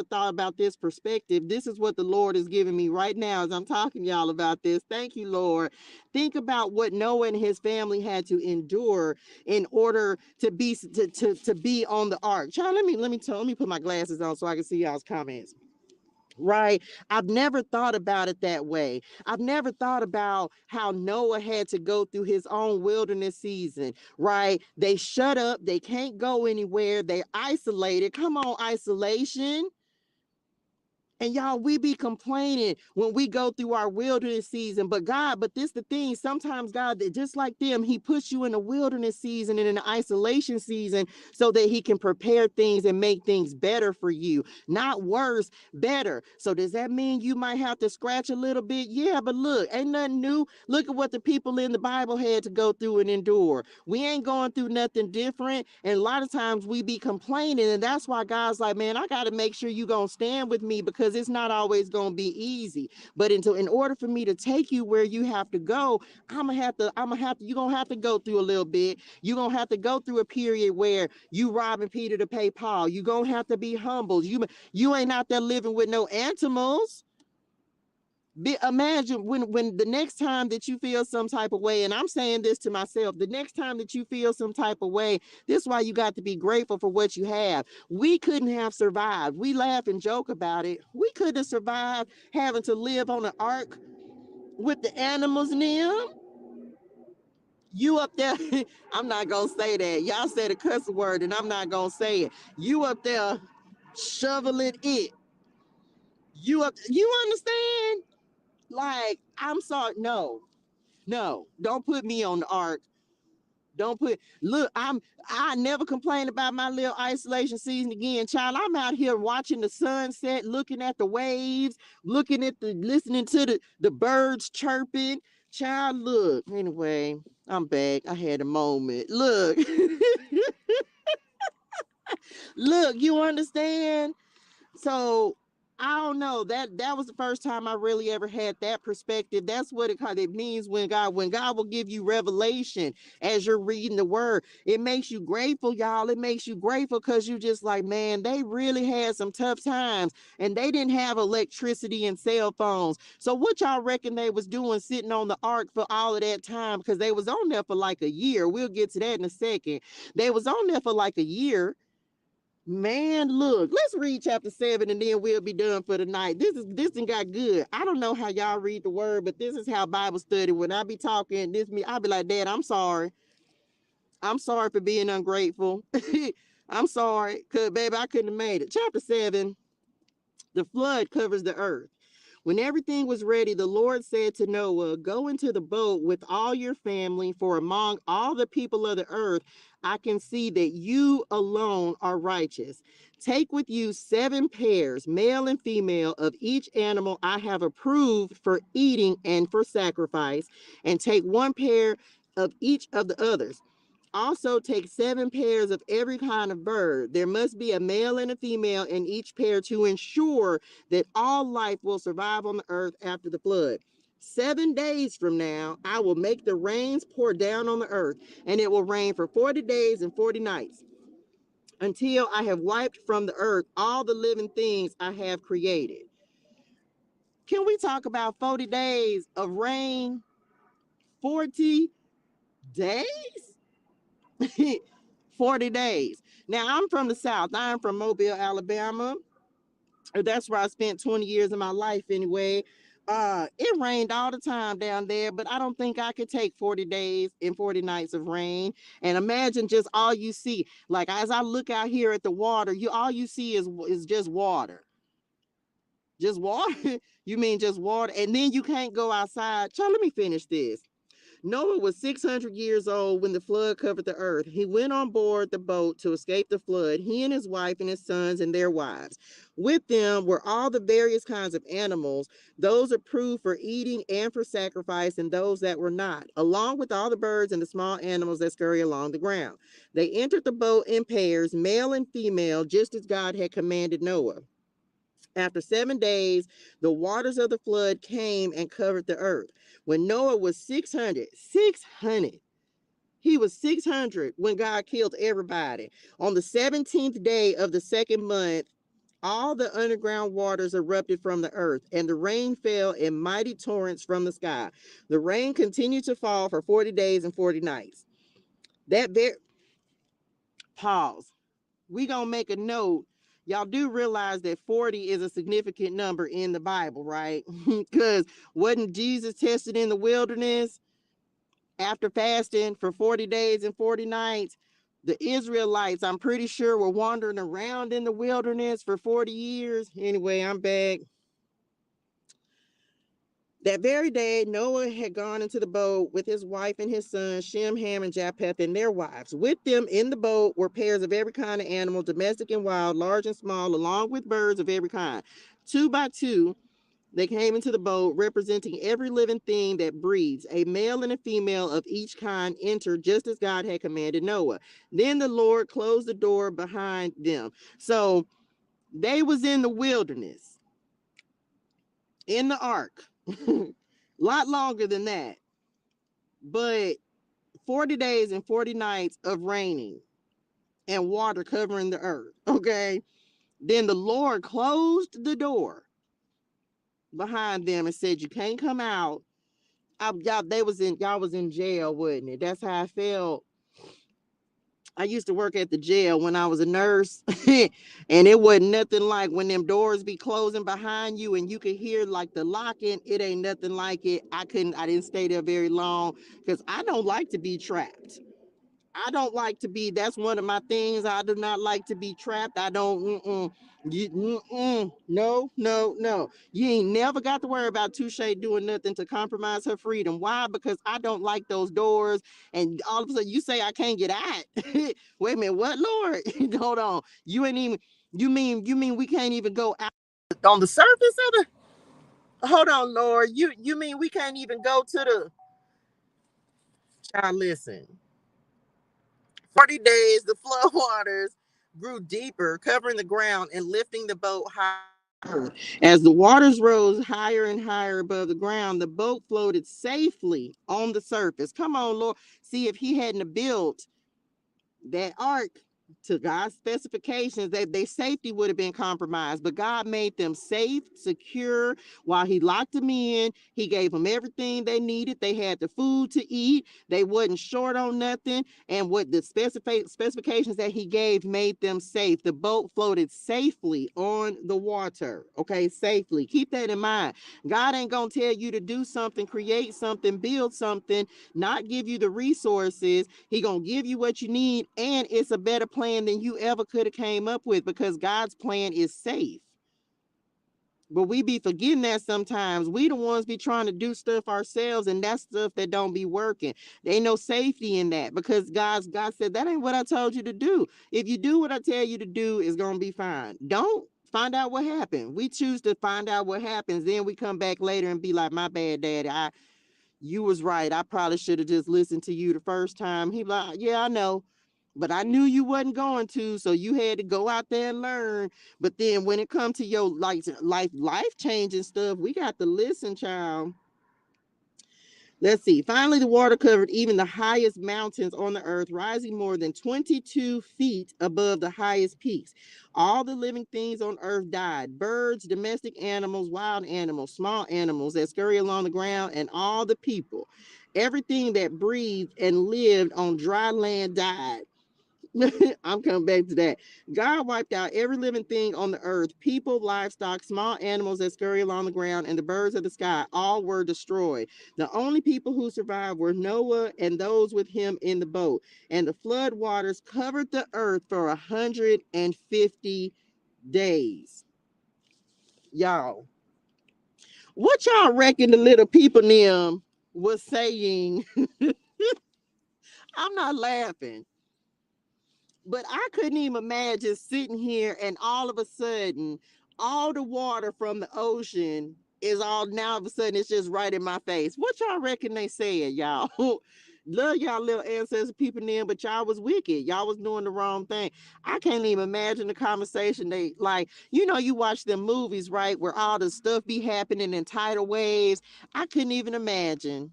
thought about this perspective. This is what the Lord is giving me right now as I'm talking to y'all about this. Thank you, Lord. Think about what Noah and his family had to endure in order to be on the ark. Child, let me put my glasses on so I can see y'all's comments. Right. I've never thought about it that way. I've never thought about how Noah had to go through his own wilderness season. Right. They shut up. They can't go anywhere. They're isolated. Come on, isolation. And y'all, we be complaining when we go through our wilderness season. But this the thing. Sometimes God, just like them, he puts you in a wilderness season and in an isolation season so that he can prepare things and make things better for you. Not worse, better. So does that mean you might have to scratch a little bit? Yeah, but look, ain't nothing new. Look at what the people in the Bible had to go through and endure. We ain't going through nothing different. And a lot of times we be complaining. And that's why God's like, man, I got to make sure you going to stand with me because it's not always going to be easy. But in order for me to take you where you have to go, you're going to have to go through a little bit. You're going to have to go through a period where you robbing Peter to pay Paul. You're going to have to be humbled. You ain't out there living with no animals. Imagine when the next time that you feel some type of way, and I'm saying this to myself, the next time that you feel some type of way, this is why you got to be grateful for what you have. We couldn't have survived. We laugh and joke about it. We couldn't have survived having to live on an ark with the animals and them. You up there, I'm not gonna say that. Y'all said a cuss word, and I'm not gonna say it. You up there shoveling it. You understand? Like, I'm sorry. No, no, don't put me on the ark. Don't put look, I never complain about my little isolation season again. Child, I'm out here watching the sunset, looking at the waves, listening to the birds chirping. Child, look. Anyway, I'm back. I had a moment. Look. Look, you understand? So I don't know. That was the first time I really ever had that perspective. That's what it means when God will give you revelation as you're reading the word. It makes you grateful, y'all. It makes you grateful because you just like, man, they really had some tough times and they didn't have electricity and cell phones. So what y'all reckon they was doing sitting on the ark for all of that time? Because they was on there for like a year. We'll get to that in a second. They was on there for like a year. Man, look, let's read chapter 7 and then we'll be done for the night. This thing got good. I don't know how y'all read the word, but this is how Bible study. When I be talking, I'll be like, Dad, I'm sorry. I'm sorry for being ungrateful. I'm sorry, because baby, I couldn't have made it. Chapter 7, the flood covers the earth. When everything was ready, the Lord said to Noah, go into the boat with all your family, for among all the people of the earth, I can see that you alone are righteous. Take with you 7 pairs, male and female, of each animal I have approved for eating and for sacrifice, and take 1 pair of each of the others. Also, take 7 pairs of every kind of bird. There must be a male and a female in each pair to ensure that all life will survive on the earth after the flood. 7 days from now, I will make the rains pour down on the earth, and it will rain for 40 days and 40 nights until I have wiped from the earth all the living things I have created. Can we talk about 40 days of rain? 40 days? 40 days. Now, I'm from the South. I'm from Mobile, Alabama. That's where I spent 20 years of my life anyway. It rained all the time down there, but I don't think I could take 40 days and 40 nights of rain. And imagine just all you see. Like as I look out here at the water, all you see is just water. Just water? You mean just water? And then you can't go outside. Child, let me finish this. Noah was 600 years old when the flood covered the earth. He went on board the boat to escape the flood, he and his wife and his sons and their wives. With them were all the various kinds of animals, those approved for eating and for sacrifice, and those that were not, along with all the birds and the small animals that scurry along the ground. They entered the boat in pairs, male and female, just as God had commanded Noah. After 7 days, the waters of the flood came and covered the earth. When Noah was 600, he was 600 when God killed everybody. On the 17th day of the second month, all the underground waters erupted from the earth, and the rain fell in mighty torrents from the sky. The rain continued to fall for 40 days and 40 nights. That very pause. We gonna make a note. Y'all do realize that 40 is a significant number in the Bible, right? Because wasn't Jesus tested in the wilderness after fasting for 40 days and 40 nights? The Israelites, I'm pretty sure, were wandering around in the wilderness for 40 years. Anyway, I'm back. That very day, Noah had gone into the boat with his wife and his sons, Shem, Ham, and Japheth, and their wives. With them in the boat were pairs of every kind of animal, domestic and wild, large and small, along with birds of every kind. Two by two, they came into the boat, representing every living thing that breathes. A male and a female of each kind entered, just as God had commanded Noah. Then the Lord closed the door behind them. So they was in the wilderness, in the ark. A lot longer than that, but 40 days and 40 nights of raining and water covering the earth. Okay. Then the Lord closed the door behind them and said, you can't come out. Y'all was in jail, wasn't it? That's how I felt. I used to work at the jail when I was a nurse, and it wasn't nothing like when them doors be closing behind you and you could hear like the locking. It ain't nothing like it. I didn't stay there very long because I don't like to be trapped. I don't like to be, that's one of my things. I do not like to be trapped. I don't, no, no, no. You ain't never got to worry about Touche doing nothing to compromise her freedom. Why? Because I don't like those doors. And all of a sudden you say I can't get out. Wait a minute, what, Lord? Hold on. You ain't even, you mean we can't even go out on the surface of the, hold on, Lord. You mean we can't even go to the, child, listen. 40 days, the flood waters grew deeper, covering the ground and lifting the boat higher. As the waters rose higher and higher above the ground, the boat floated safely on the surface. Come on, Lord. See, if he hadn't built that ark to God's specifications, their safety would have been compromised. But God made them safe, secure, while he locked them in. He gave them everything they needed. They had the food to eat. They wasn't short on nothing. And what the specifications that he gave made them safe. The boat floated safely on the water. Okay, safely. Keep that in mind. God ain't gonna tell you to do something, create something, build something, not give you the resources. He gonna give you what you need, and it's a better plan than you ever could have came up with, because God's plan is safe. But we be forgetting that sometimes. We the ones be trying to do stuff ourselves, and that's stuff that don't be working. There ain't no safety in that, because God said that ain't what I told you to do. If you do what I tell you to do, it's gonna be fine. Don't find out what happened. We choose to find out what happens, then we come back later and be like, my bad, daddy. You was right. I probably should have just listened to you the first time. He like, yeah, I know, but I knew you wasn't going to, so you had to go out there and learn. But then when it comes to your life changing stuff, we got to listen, child. Let's see. Finally, the water covered even the highest mountains on the earth, rising more than 22 feet above the highest peaks. All the living things on earth died: birds, domestic animals, wild animals, small animals that scurry along the ground, and all the people. Everything that breathed and lived on dry land died. I'm coming back to that. God wiped out every living thing on the earth: people, livestock, small animals that scurry along the ground, and the birds of the sky. All were destroyed. The only people who survived were Noah and those with him in the boat. And the flood waters covered the earth for 150 days. Y'all, what y'all reckon the little people them was saying? I'm not laughing. But I couldn't even imagine sitting here and all of a sudden, all the water from the ocean is all now of a sudden it's just right in my face. What y'all reckon they said, y'all? Love y'all little ancestors people then, but y'all was wicked. Y'all was doing the wrong thing. I can't even imagine the conversation they like, you watch them movies, right? Where all the stuff be happening in tidal waves. I couldn't even imagine.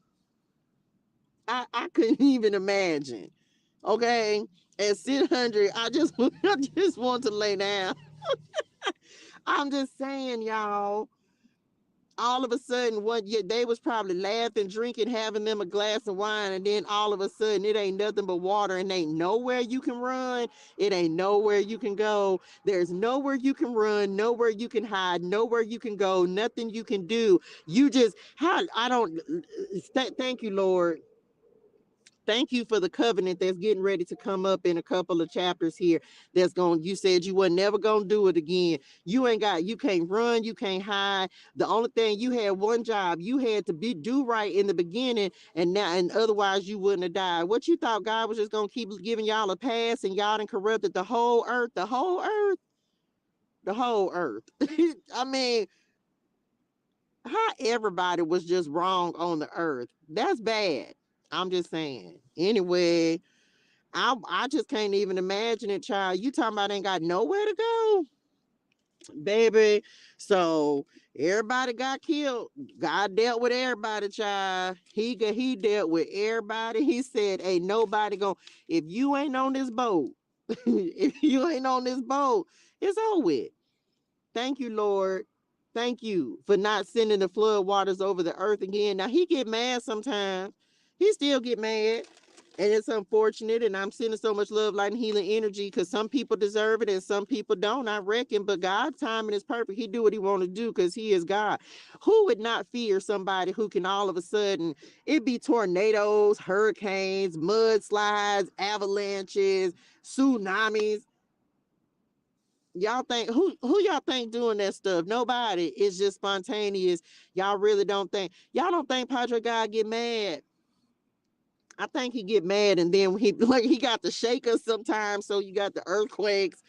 I couldn't even imagine. Okay. At 600, I just I just want to lay down. I'm just saying, y'all. All of a sudden, they was probably laughing, drinking, having them a glass of wine, and then all of a sudden it ain't nothing but water, and ain't nowhere you can run. It ain't nowhere you can go. There's nowhere you can run, nowhere you can hide, nowhere you can go, nothing you can do. You just how I don't thank you, Lord. Thank you for the covenant that's getting ready to come up in a couple of chapters here. That's going, you said you were never going to do it again. You can't run, you can't hide. The only thing you had one job, you had to do right in the beginning, and otherwise you wouldn't have died. What you thought God was just going to keep giving y'all a pass and y'all done corrupted the whole earth. I mean, how everybody was just wrong on the earth. That's bad. I'm just saying. Anyway, I just can't even imagine it, child. You talking about ain't got nowhere to go, baby. So everybody got killed. God dealt with everybody, child. He dealt with everybody. He said, "Ain't nobody going. If you ain't on this boat, if you ain't on this boat, it's over with." Thank you, Lord. Thank you for not sending the flood waters over the earth again. Now he get mad sometimes. He still get mad. And it's unfortunate. And I'm sending so much love, light, and healing energy because some people deserve it and some people don't, I reckon. But God's timing is perfect. He do what he want to do because he is God. Who would not fear somebody who can all of a sudden, it be tornadoes, hurricanes, mudslides, avalanches, tsunamis. Y'all think who y'all think doing that stuff? Nobody. It's just spontaneous. Y'all really don't think Padre God get mad. I think he get mad and then he like he got the shakers sometimes, so you got the earthquakes.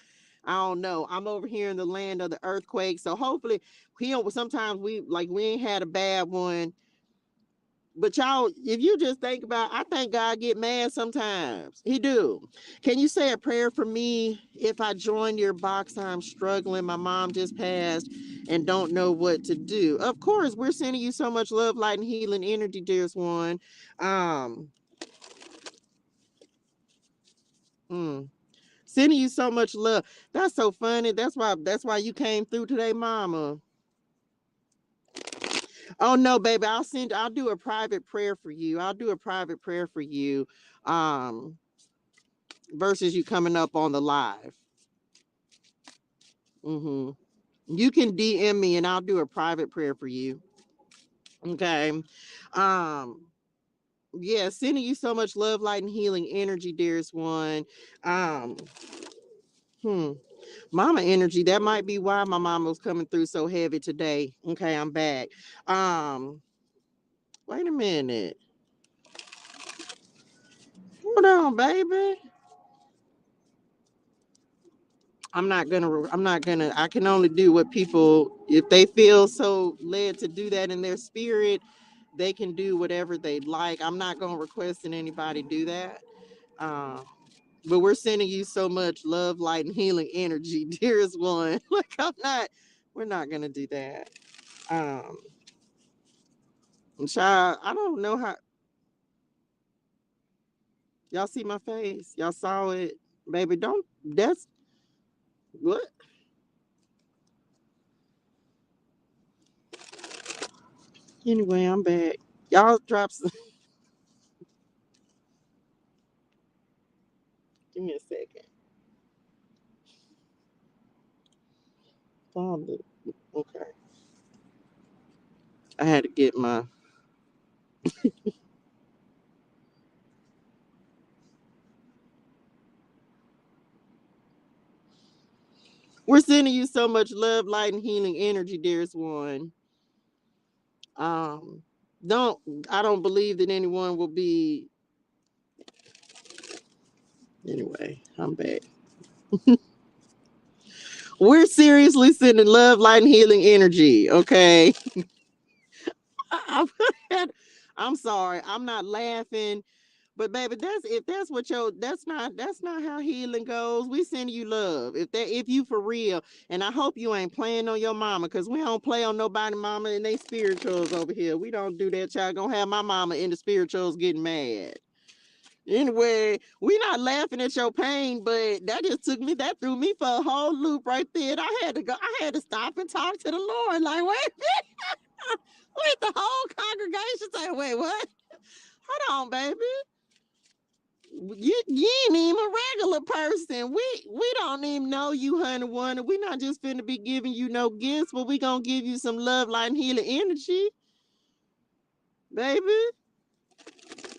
I don't know. I'm over here in the land of the earthquakes, so hopefully he don't. Sometimes we ain't had a bad one. But y'all, if you just think about, I think God get mad sometimes. He do. Can you say a prayer for me if I join your box? I'm struggling. My mom just passed and don't know what to do. Of course, we're sending you so much love, light, and healing energy, dearest one. Um, mm, Sending you so much love. That's so funny. That's why you came through today, mama. Oh no, baby. I'll do a private prayer for you. I'll do a private prayer for you. Um versus you coming up on the live. Mm-hmm. You can DM me and I'll do a private prayer for you. Okay. Um, yeah, sending you so much love, light, and healing energy, dearest one. Um, hmm. Mama energy. That might be why my mama was coming through so heavy today. Okay, I'm back. Um, Wait a minute. Hold on, baby. I can only do what people, if they feel so led to do that in their spirit, they can do whatever they'd like. I'm not gonna request that anybody do that. Um, but we're sending you so much love, light, and healing energy, dearest one. Like we're not gonna do that. Um, Child, I don't know how y'all see my face. Y'all saw it, baby. Don't that's what anyway, I'm back. Y'all drop some, give me a second. Father, okay. I had to get my. We're sending you so much love, light, and healing energy, dearest one. Um, don't I don't believe that anyone will be. Anyway, I'm back. We're seriously sending love, light, and healing energy. Okay. I'm sorry. I'm not laughing. But baby, that's if that's what your that's not how healing goes. We send you love. If you for real, and I hope you ain't playing on your mama, because we don't play on nobody mama and they spirituals over here. We don't do that. Y'all gonna have my mama in the spirituals getting mad. Anyway, we not laughing at your pain, but that threw me for a whole loop right there. And I had to stop and talk to the Lord. Like, wait, the whole congregation say, wait, what? Hold on, baby. You ain't even a regular person. We don't even know you, honey one. We not just finna be giving you no gifts, but we gonna give you some love, light, and healing energy, baby.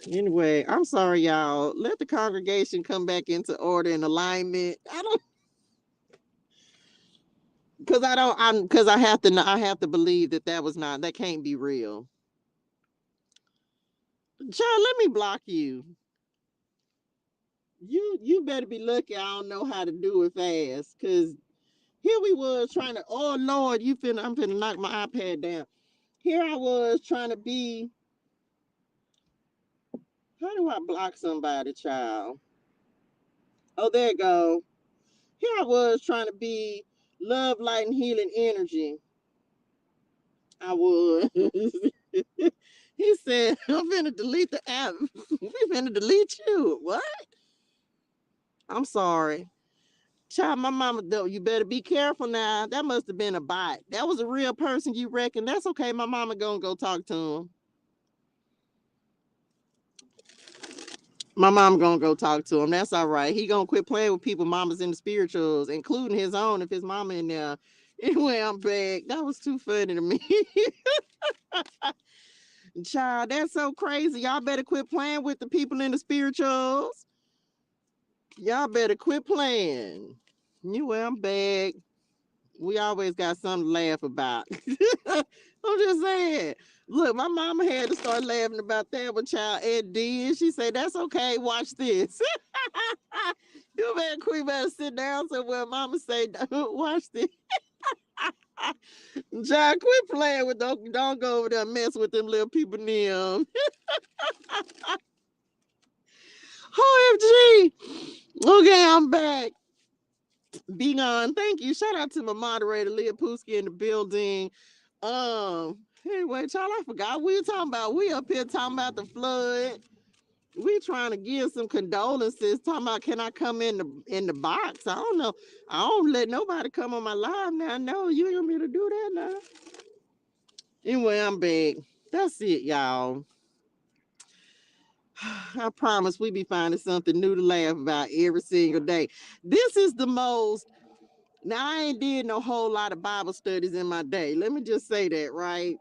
Anyway, I'm sorry, y'all. Let the congregation come back into order and alignment. I don't, cause I don't, I'm, cause I have to believe that can't be real. Child, let me block you. You better be lucky. I don't know how to do it fast, cause here we was trying to. Oh Lord, I'm finna knock my iPad down. Here I was trying to be. How do I block somebody, child? Oh, there you go. Here I was trying to be love, light, and healing energy. I was. He said, I'm finna delete the app. We finna delete you. What? I'm sorry. Child, my mama, though, you better be careful now. That must have been a bot. That was a real person, you reckon? That's okay. My mama gonna go talk to him. My mom gonna go talk to him. That's all right. He gonna quit playing with people. Mamas in the spirituals, including his own. If his mama in there, anyway, I'm back. That was too funny to me. Child, that's so crazy. Y'all better quit playing with the people in the spirituals. Y'all better quit playing. Anyway, I'm back. We always got something to laugh about. I'm just saying. Look, my mama had to start laughing about that when child Ed did. She said, "That's okay. Watch this." You better quit, better sit down somewhere. Mama say, "Watch this." Child, quit playing with don't go over there and mess with them little people near. OMG. Okay, I'm back. Be gone. Thank you. Shout out to my moderator, Leah Pooski in the building. Anyway, child, I forgot we were talking about. We up here talking about the flood. We trying to give some condolences. Talking about can I come in the box? I don't know. I don't let nobody come on my live now. No, you ain't gonna be able to do that now. Anyway, I'm back. That's it, y'all. I promise we be finding something new to laugh about every single day. This is the most. Now I ain't did no whole lot of Bible studies in my day. Let me just say that, right?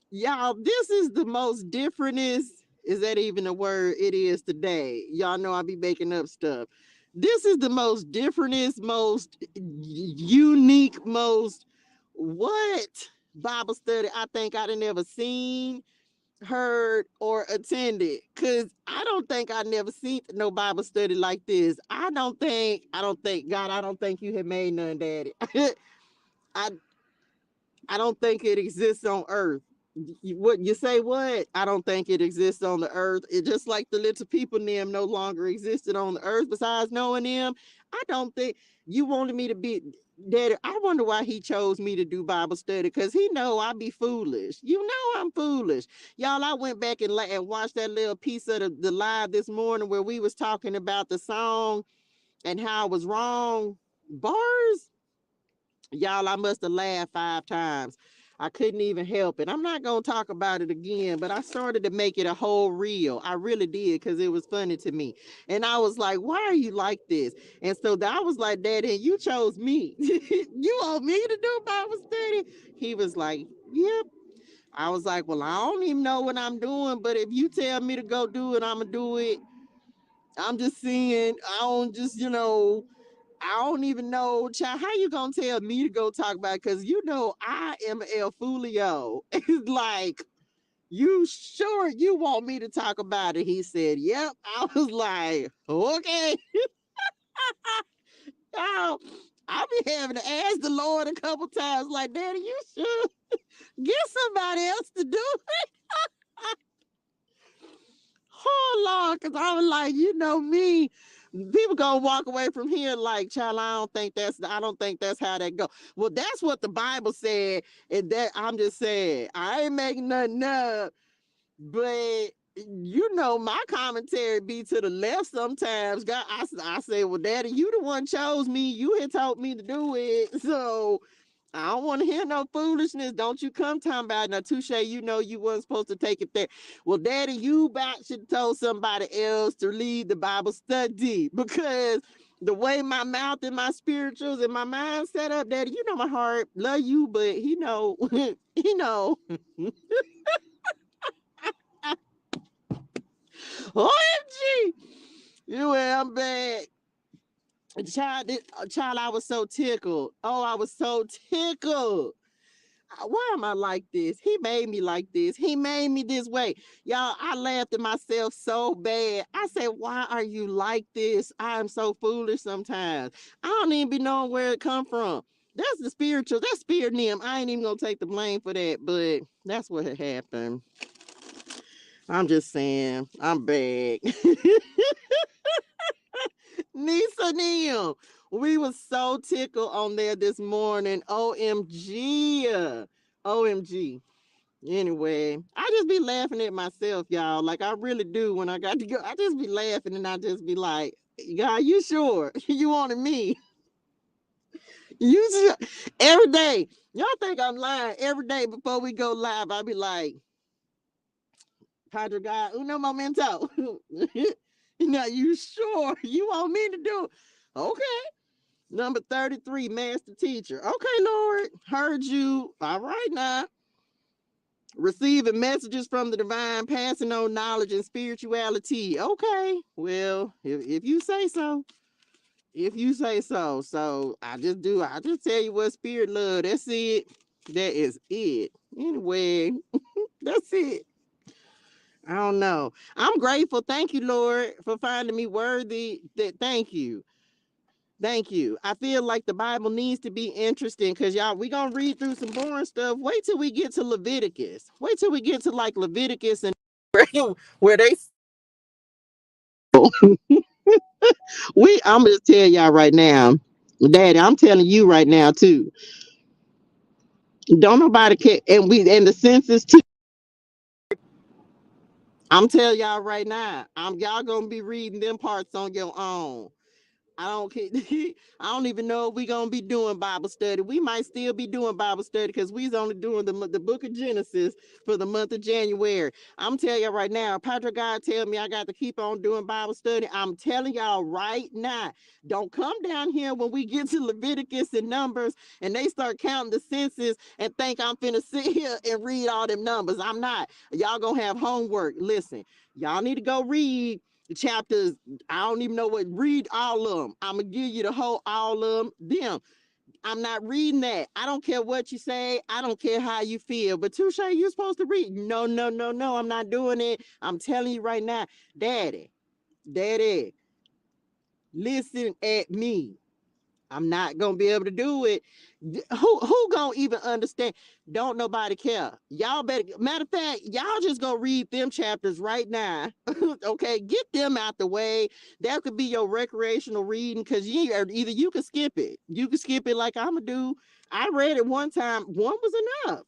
Y'all, this is the most differentest. Is that even a word? It is today. Y'all know I be making up stuff. This is the most differentest, most unique, most what Bible study I think I'd never seen, heard, or attended. Cause I don't think I never seen no Bible study like this. I don't think you had made none, Daddy. I I don't think it exists on earth. What you say? What? I don't think it exists on the earth. It just like the little people them no longer existed on the earth. Besides knowing them, I don't think you wanted me to be. Daddy, I wonder why he chose me to do Bible study because he know I be foolish. You know I'm foolish, y'all. I went back and watched that little piece of the live this morning where we was talking about the song and how it was wrong. Bars, y'all, I must have laughed 5 times. I couldn't even help it. I'm not going to talk about it again, but I started to make it a whole reel. I really did because it was funny to me. And I was like, why are you like this? And so I was like, Daddy, you chose me. You want me to do Bible study? He was like, yep. I was like, well, I don't even know what I'm doing, but if you tell me to go do it, I'm going to do it. I'm just saying, I don't just, I don't even know, child. How you gonna tell me to go talk about it? Because you know I am El Fulio. It's like, you sure you want me to talk about it? He said, yep. I was like, okay. Oh, I be having to ask the Lord a couple times, like, Daddy, you sure? Get somebody else to do it. Oh Lord, because I was like, you know me. People gonna walk away from here like, child, I don't think that's how that go. Well, that's what the Bible said, and that I'm just saying, I ain't making nothing up, but you know my commentary be to the left sometimes. God, I say, well, Daddy, you the one chose me. You had told me to do it, so I don't want to hear no foolishness. Don't you come talking about now, Touche. You know you wasn't supposed to take it there. Well, Daddy, you about should have told somebody else to lead the Bible study, because the way my mouth and my spirituals and my mind set up, Daddy, you know my heart love you, but he know, he know. OMG, you am bad. Child, I was so tickled. Oh, I was so tickled. Why am I like this? He made me like this. He made me this way. Y'all, I laughed at myself so bad. I said, why are you like this? I am so foolish sometimes. I don't even be knowing where it come from. That's the spiritual. That's spirit in him. I ain't even gonna take the blame for that, but that's what had happened. I'm just saying, I'm bad. Nisa Neal, we was so tickled on there this morning. OMG. OMG. Anyway, I just be laughing at myself, y'all. Like I really do. When I got to go, I just be laughing and I just be like, God, you sure? You wanted me. You sure? Every day. Y'all think I'm lying. Every day before we go live, I be like, Padre God, uno momento. Now you sure you want me to do it? Okay. Number 33, master teacher. Okay, Lord, heard you. All right now. Receiving messages from the divine, passing on knowledge and spirituality. Okay, well, if you say so, if you say so. So I just tell you what spirit love. That's it. That is it. Anyway, that's it. I don't know. I'm grateful. Thank you, Lord, for finding me worthy. Thank you. Thank you. I feel like the Bible needs to be interesting because y'all, we gonna read through some boring stuff. Wait till we get to Leviticus. Wait till we get to like Leviticus and where they I'm gonna tell y'all right now, Daddy, I'm telling you right now too. Don't nobody care, and the census too. I'm telling y'all right now, y'all gonna be reading them parts on your own. I don't care. I don't even know if we're gonna be doing Bible study. We might still be doing Bible study because we's only doing the book of Genesis for the month of January. I'm telling you right now, Padre God tell me I got to keep on doing Bible study. I'm telling y'all right now, don't come down here when we get to Leviticus and Numbers and they start counting the census and think I'm finna sit here and read all them numbers. I'm not. Y'all gonna have homework. Listen, y'all need to go read the chapters. I don't even know what. Read all of them. I'm gonna give you the whole all of them. I'm not reading that. I don't care what you say. I don't care how you feel. But Touche, you're supposed to read. No, no, no, no. I'm not doing it. I'm telling you right now, Daddy, Daddy, listen at me. I'm not gonna be able to do it. Who gonna even understand? Don't nobody care. Y'all better. Matter of fact, y'all just gonna read them chapters right now. Okay, get them out the way. That could be your recreational reading because either you can skip it. You can skip it like I'm gonna do. I read it one time. One was enough.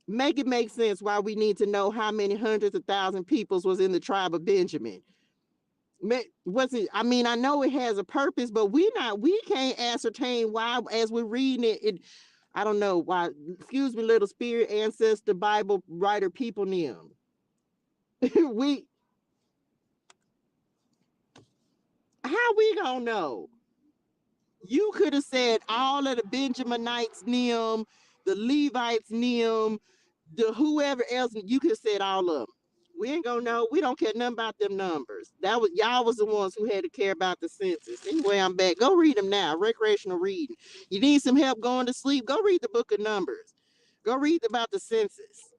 Make it make sense why we need to know how many hundreds of thousand peoples was in the tribe of Benjamin. What's it? I mean, I know it has a purpose, but we can't ascertain why as we're reading it. I don't know why. Excuse me, little spirit ancestor Bible writer people name. we How we gonna know? You could have said all of the Benjaminites name, the Levites name, the whoever else. You could have said all of them. We ain't gonna know. We don't care nothing about them numbers. That was y'all was the ones who had to care about the census. Anyway, I'm back. Go read them now. Recreational reading. You need some help going to sleep? Go read the book of Numbers. Go read about the census.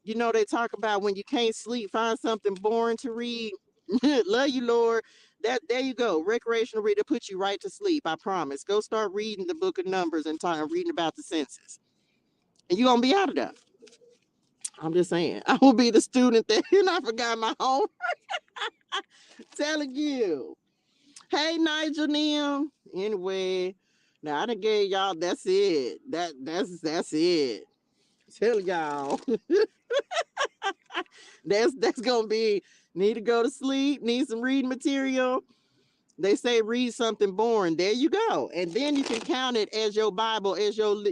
You know they talk about when you can't sleep, find something boring to read. Love you, Lord. That there you go. Recreational reader put you right to sleep. I promise. Go start reading the book of Numbers and reading about the census, and you're gonna be out of there. I'm just saying. I will be the student that and I forgot my home. Telling you. Hey Nigel Nim. Anyway, now I done gave y'all that's it. That's it. Tell y'all. That's gonna be need to go to sleep, need some reading material. They say read something boring. There you go. And then you can count it as your Bible, as your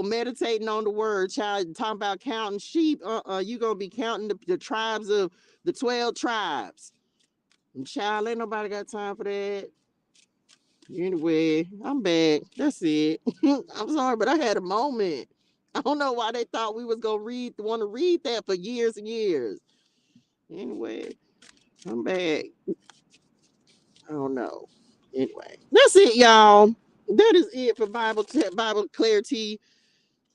meditating on the word, child. Talking about counting sheep. You gonna be counting the tribes of the 12 tribes. And child, ain't nobody got time for that. Anyway, I'm back. That's it. I'm sorry, but I had a moment. I don't know why they thought we was gonna want to read that for years and years. Anyway, I'm back. I don't know. Anyway, that's it, y'all. That is it for Bible Clarity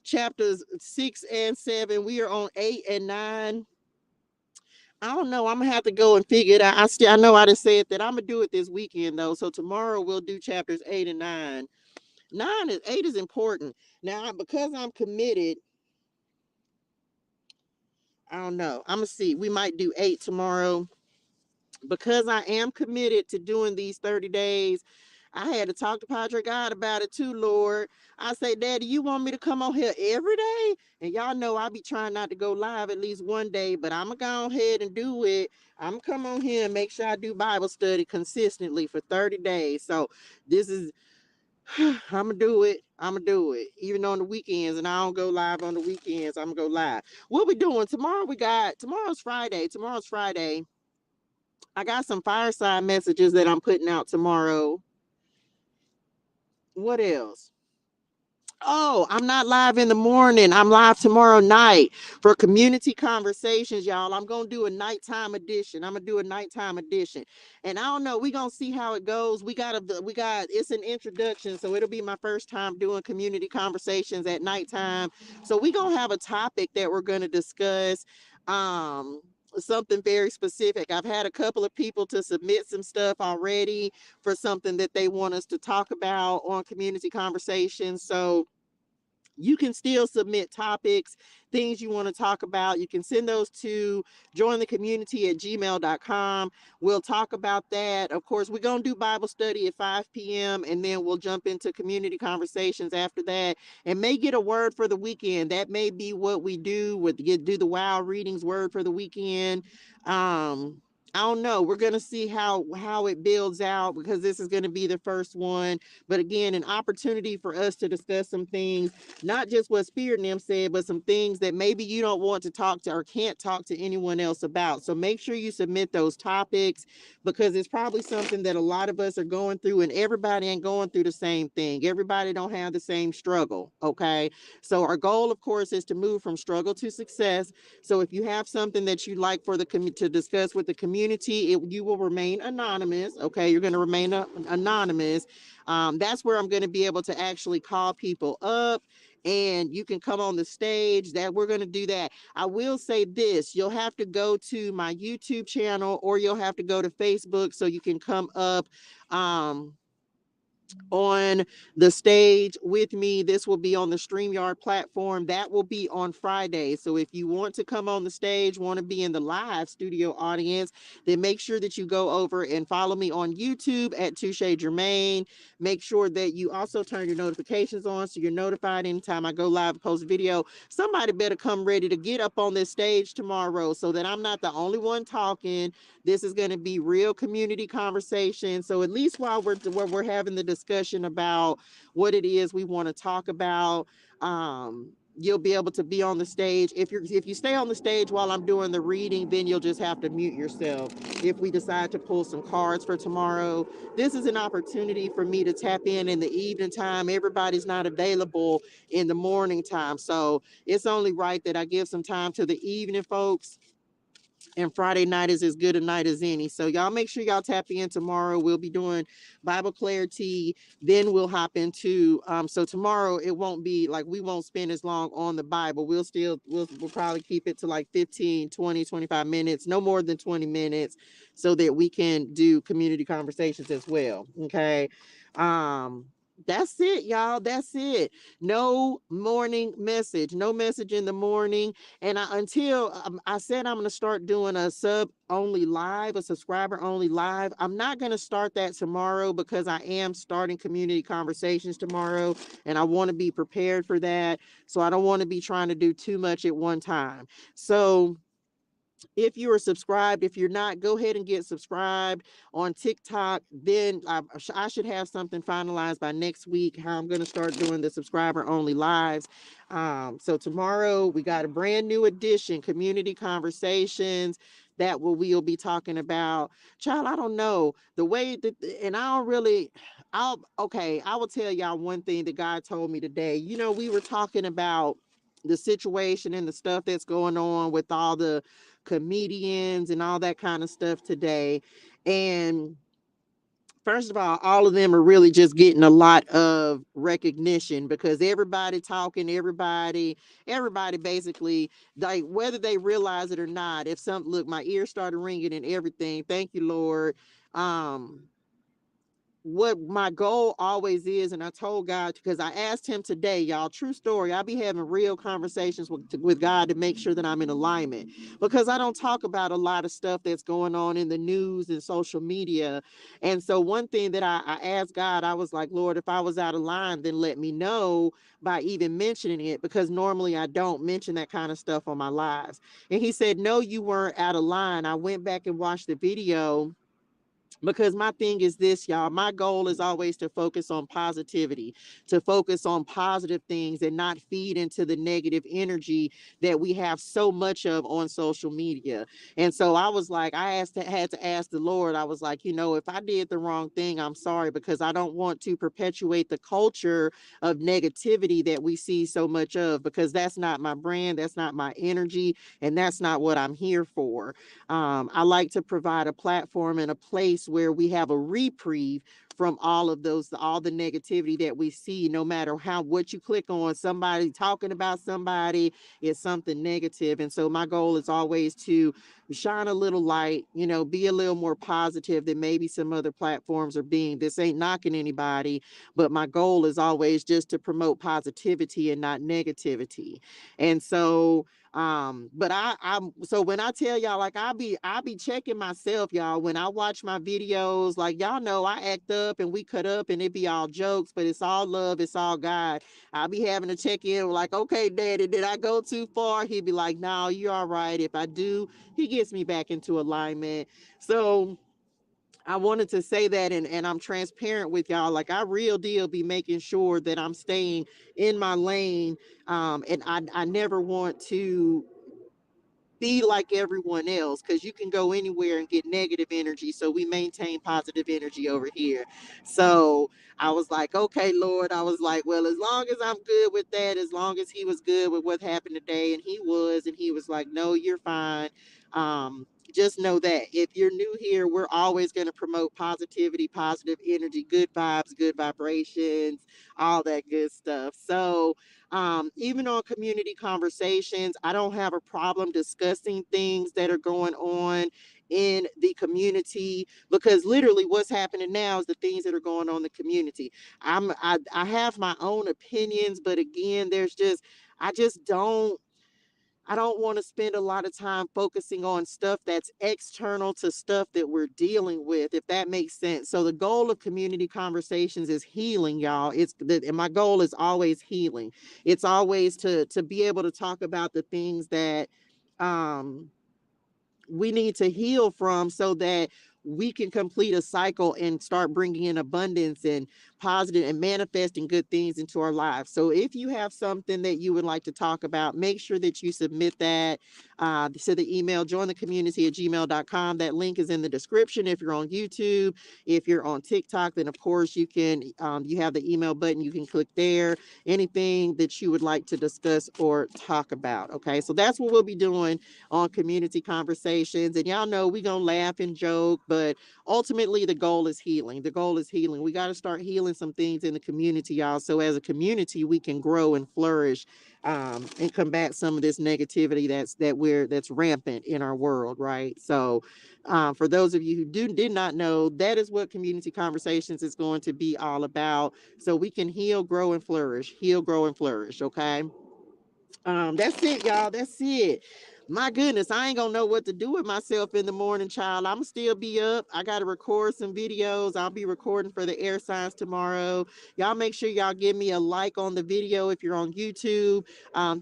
chapters 6 and 7. We are on 8 and 9. I don't know. I'm gonna have to go and figure it out. I know I just said that I'm gonna do it this weekend though. So tomorrow we'll do chapters 8 and 9. 8 is important. Now because I'm committed, I don't know. I'm gonna see. We might do 8 tomorrow. Because I am committed to doing these 30 days, I had to talk to Padre God about it too, Lord. I say, Daddy, you want me to come on here every day? And y'all know I be trying not to go live at least one day, but I'm going to go ahead and do it. I'm going to come on here and make sure I do Bible study consistently for 30 days. So this is, I'm going to do it. I'm going to do it. Even on the weekends, and I don't go live on the weekends. I'm going to go live. What we doing? Tomorrow's Friday. I got some fireside messages that I'm putting out tomorrow. What else? Oh, I'm not live in the morning. I'm live tomorrow night for community conversations, y'all. I'm going to do a nighttime edition. And I don't know, we going to see how it goes. It's an introduction, so it'll be my first time doing community conversations at nighttime. So we going to have a topic that we're going to discuss. Something very specific. I've had a couple of people to submit some stuff already for something that they want us to talk about on community conversations. So you can still submit topics, things you want to talk about. You can send those to jointhecommunity@gmail.com. We'll talk about that. Of course, we're going to do Bible study at 5 p.m. and then we'll jump into community conversations after that and may get a word for the weekend. That may be what we do do the WOW readings word for the weekend. I don't know. We're going to see how it builds out because this is going to be the first one. But again, an opportunity for us to discuss some things, not just what Spirit and them said, but some things that maybe you don't want to talk to or can't talk to anyone else about. So make sure you submit those topics because it's probably something that a lot of us are going through, and everybody ain't going through the same thing. Everybody don't have the same struggle. Okay. So our goal, of course, is to move from struggle to success. So if you have something that you'd like for to discuss with the community, you will remain anonymous. Okay. You're going to remain anonymous. That's where I'm going to be able to actually call people up and you can come on the stage. That we're going to do that. I will say this, you'll have to go to my YouTube channel or you'll have to go to Facebook so you can come up on the stage with me. This will be on the StreamYard platform. That will be on Friday. So if you want to come on the stage, want to be in the live studio audience, then make sure that you go over and follow me on YouTube at Touche Germain. Make sure that you also turn your notifications on so you're notified anytime I go live and post video. Somebody better come ready to get up on this stage tomorrow so that I'm not the only one talking. This is going to be real community conversation. So at least while we're having the discussion about what it is we want to talk about, you'll be able to be on the stage. If you stay on the stage while I'm doing the reading, then you'll just have to mute yourself. if we decide to pull some cards for tomorrow. This is an opportunity for me to tap in the evening time. Everybody's not available in the morning time. So it's only right that I give some time to the evening folks, and Friday night is as good a night as any. So y'all make sure y'all tap in tomorrow. We'll be doing Bible ClariTEA. Then we'll hop into so tomorrow it won't be like, we won't spend as long on the Bible. We'll probably keep it to like 15, 20, 25 minutes, no more than 20 minutes, so that we can do community conversations as well. Okay. That's it, y'all. That's it. No morning message. No message in the morning. And until I said I'm going to start doing a sub only live, a subscriber only live. I'm not going to start that tomorrow because I am starting community conversations tomorrow and I want to be prepared for that. So I don't want to be trying to do too much at one time. So if you are subscribed, if you're not, go ahead and get subscribed on TikTok. Then I should have something finalized by next week, how I'm going to start doing the subscriber only lives. So tomorrow we got a brand new edition, community conversations, that we'll be talking about. Child, I don't know the way that, and I don't really, I will tell y'all one thing that God told me today. You know, we were talking about the situation and the stuff that's going on with all the comedians and all that kind of stuff today. And first of all of them are really just getting a lot of recognition because everybody talking, everybody basically, like, whether they realize it or not, if some, look, my ears started ringing and everything. Thank you, Lord. What my goal always is, and I told God, because I asked him today, y'all, true story, I'll be having real conversations with God to make sure that I'm in alignment, because I don't talk about a lot of stuff that's going on in the news and social media. And so one thing that I asked God, I was like, Lord, if I was out of line, then let me know by even mentioning it, because normally I don't mention that kind of stuff on my lives. And he said, no, you weren't out of line. I went back and watched the video, because my thing is this, y'all, my goal is always to focus on positivity, to focus on positive things and not feed into the negative energy that we have so much of on social media. And so I was like, had to ask the Lord. I was like, you know, if I did the wrong thing, I'm sorry, because I don't want to perpetuate the culture of negativity that we see so much of, because that's not my brand, that's not my energy, and that's not what I'm here for. I like to provide a platform and a place where we have a reprieve from all of those, all the negativity that we see. No matter what you click on, somebody talking about somebody is something negative. And so my goal is always to shine a little light, you know, be a little more positive than maybe some other platforms are being. This ain't knocking anybody, but my goal is always just to promote positivity and not negativity. And so but I'm so when I tell y'all, like, I be checking myself, y'all, when I watch my videos. Like, y'all know I act up and we cut up and it be all jokes, but it's all love, it's all God. I'll be having to check in, like, okay, Daddy, did I go too far? He'd be like, no, you're all right. If I do, he gets me back into alignment. So I wanted to say that, and I'm transparent with y'all. Like, I real deal be making sure that I'm staying in my lane. And I never want to be like everyone else, because you can go anywhere and get negative energy. So we maintain positive energy over here. So I was like, okay, Lord, I was like, well, as long as I'm good with that, as long as he was good with what happened today, and he was like, no, you're fine. Just know that if you're new here, we're always going to promote positivity, positive energy, good vibes, good vibrations, all that good stuff. So even on community conversations, I don't have a problem discussing things that are going on in the community, because literally what's happening now is the things that are going on in the community. I have my own opinions, but again, I just don't I don't want to spend a lot of time focusing on stuff that's external to stuff that we're dealing with, if that makes sense. So the goal of community conversations is healing, y'all. And my goal is always healing. It's always to be able to talk about the things that um we need to heal from, so that we can complete a cycle and start bringing in abundance and positive and manifesting good things into our lives. So if you have something that you would like to talk about, make sure that you submit that to the email, join the community at gmail.com. That link is in the description. If you're on YouTube, if you're on TikTok, then of course you can, you have the email button, you can click there, anything that you would like to discuss or talk about. Okay, so that's what we'll be doing on community conversations. And y'all know we're going to laugh and joke, but ultimately the goal is healing. The goal is healing. We got to start healing some things in the community, y'all. So as a community, we can grow and flourish and combat some of this negativity that's rampant in our world, right? So for those of you who did not know, that is what community conversations is going to be all about. So we can heal, grow, and flourish. Heal, grow, and flourish. Okay. That's it, y'all. That's it. My goodness, I ain't gonna know what to do with myself in the morning, child. I'm still be up. I gotta record some videos. I'll be recording for the air signs tomorrow. Y'all make sure y'all give me a like on the video if you're on YouTube.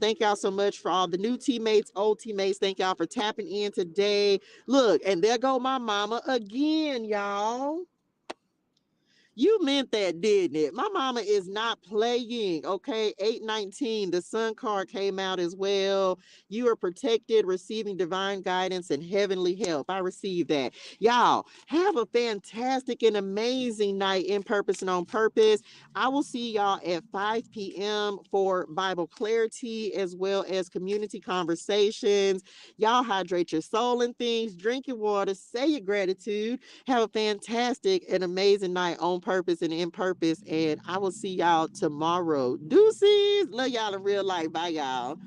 Thank y'all so much for all the new teammates, old teammates. Thank y'all for tapping in today. Look, and there go my mama again, y'all. You meant that, didn't it? My mama is not playing. Okay. 819. The sun card came out as well. You are protected, receiving divine guidance and heavenly help. I received that. Y'all have a fantastic and amazing night in purpose and on purpose. I will see y'all at 5 p.m. for Bible clarity as well as community conversations. Y'all hydrate your soul and things, drink your water, say your gratitude. Have a fantastic and amazing night on purpose and in purpose. And I will see y'all tomorrow. Deuces. Love y'all in real life. Bye, y'all.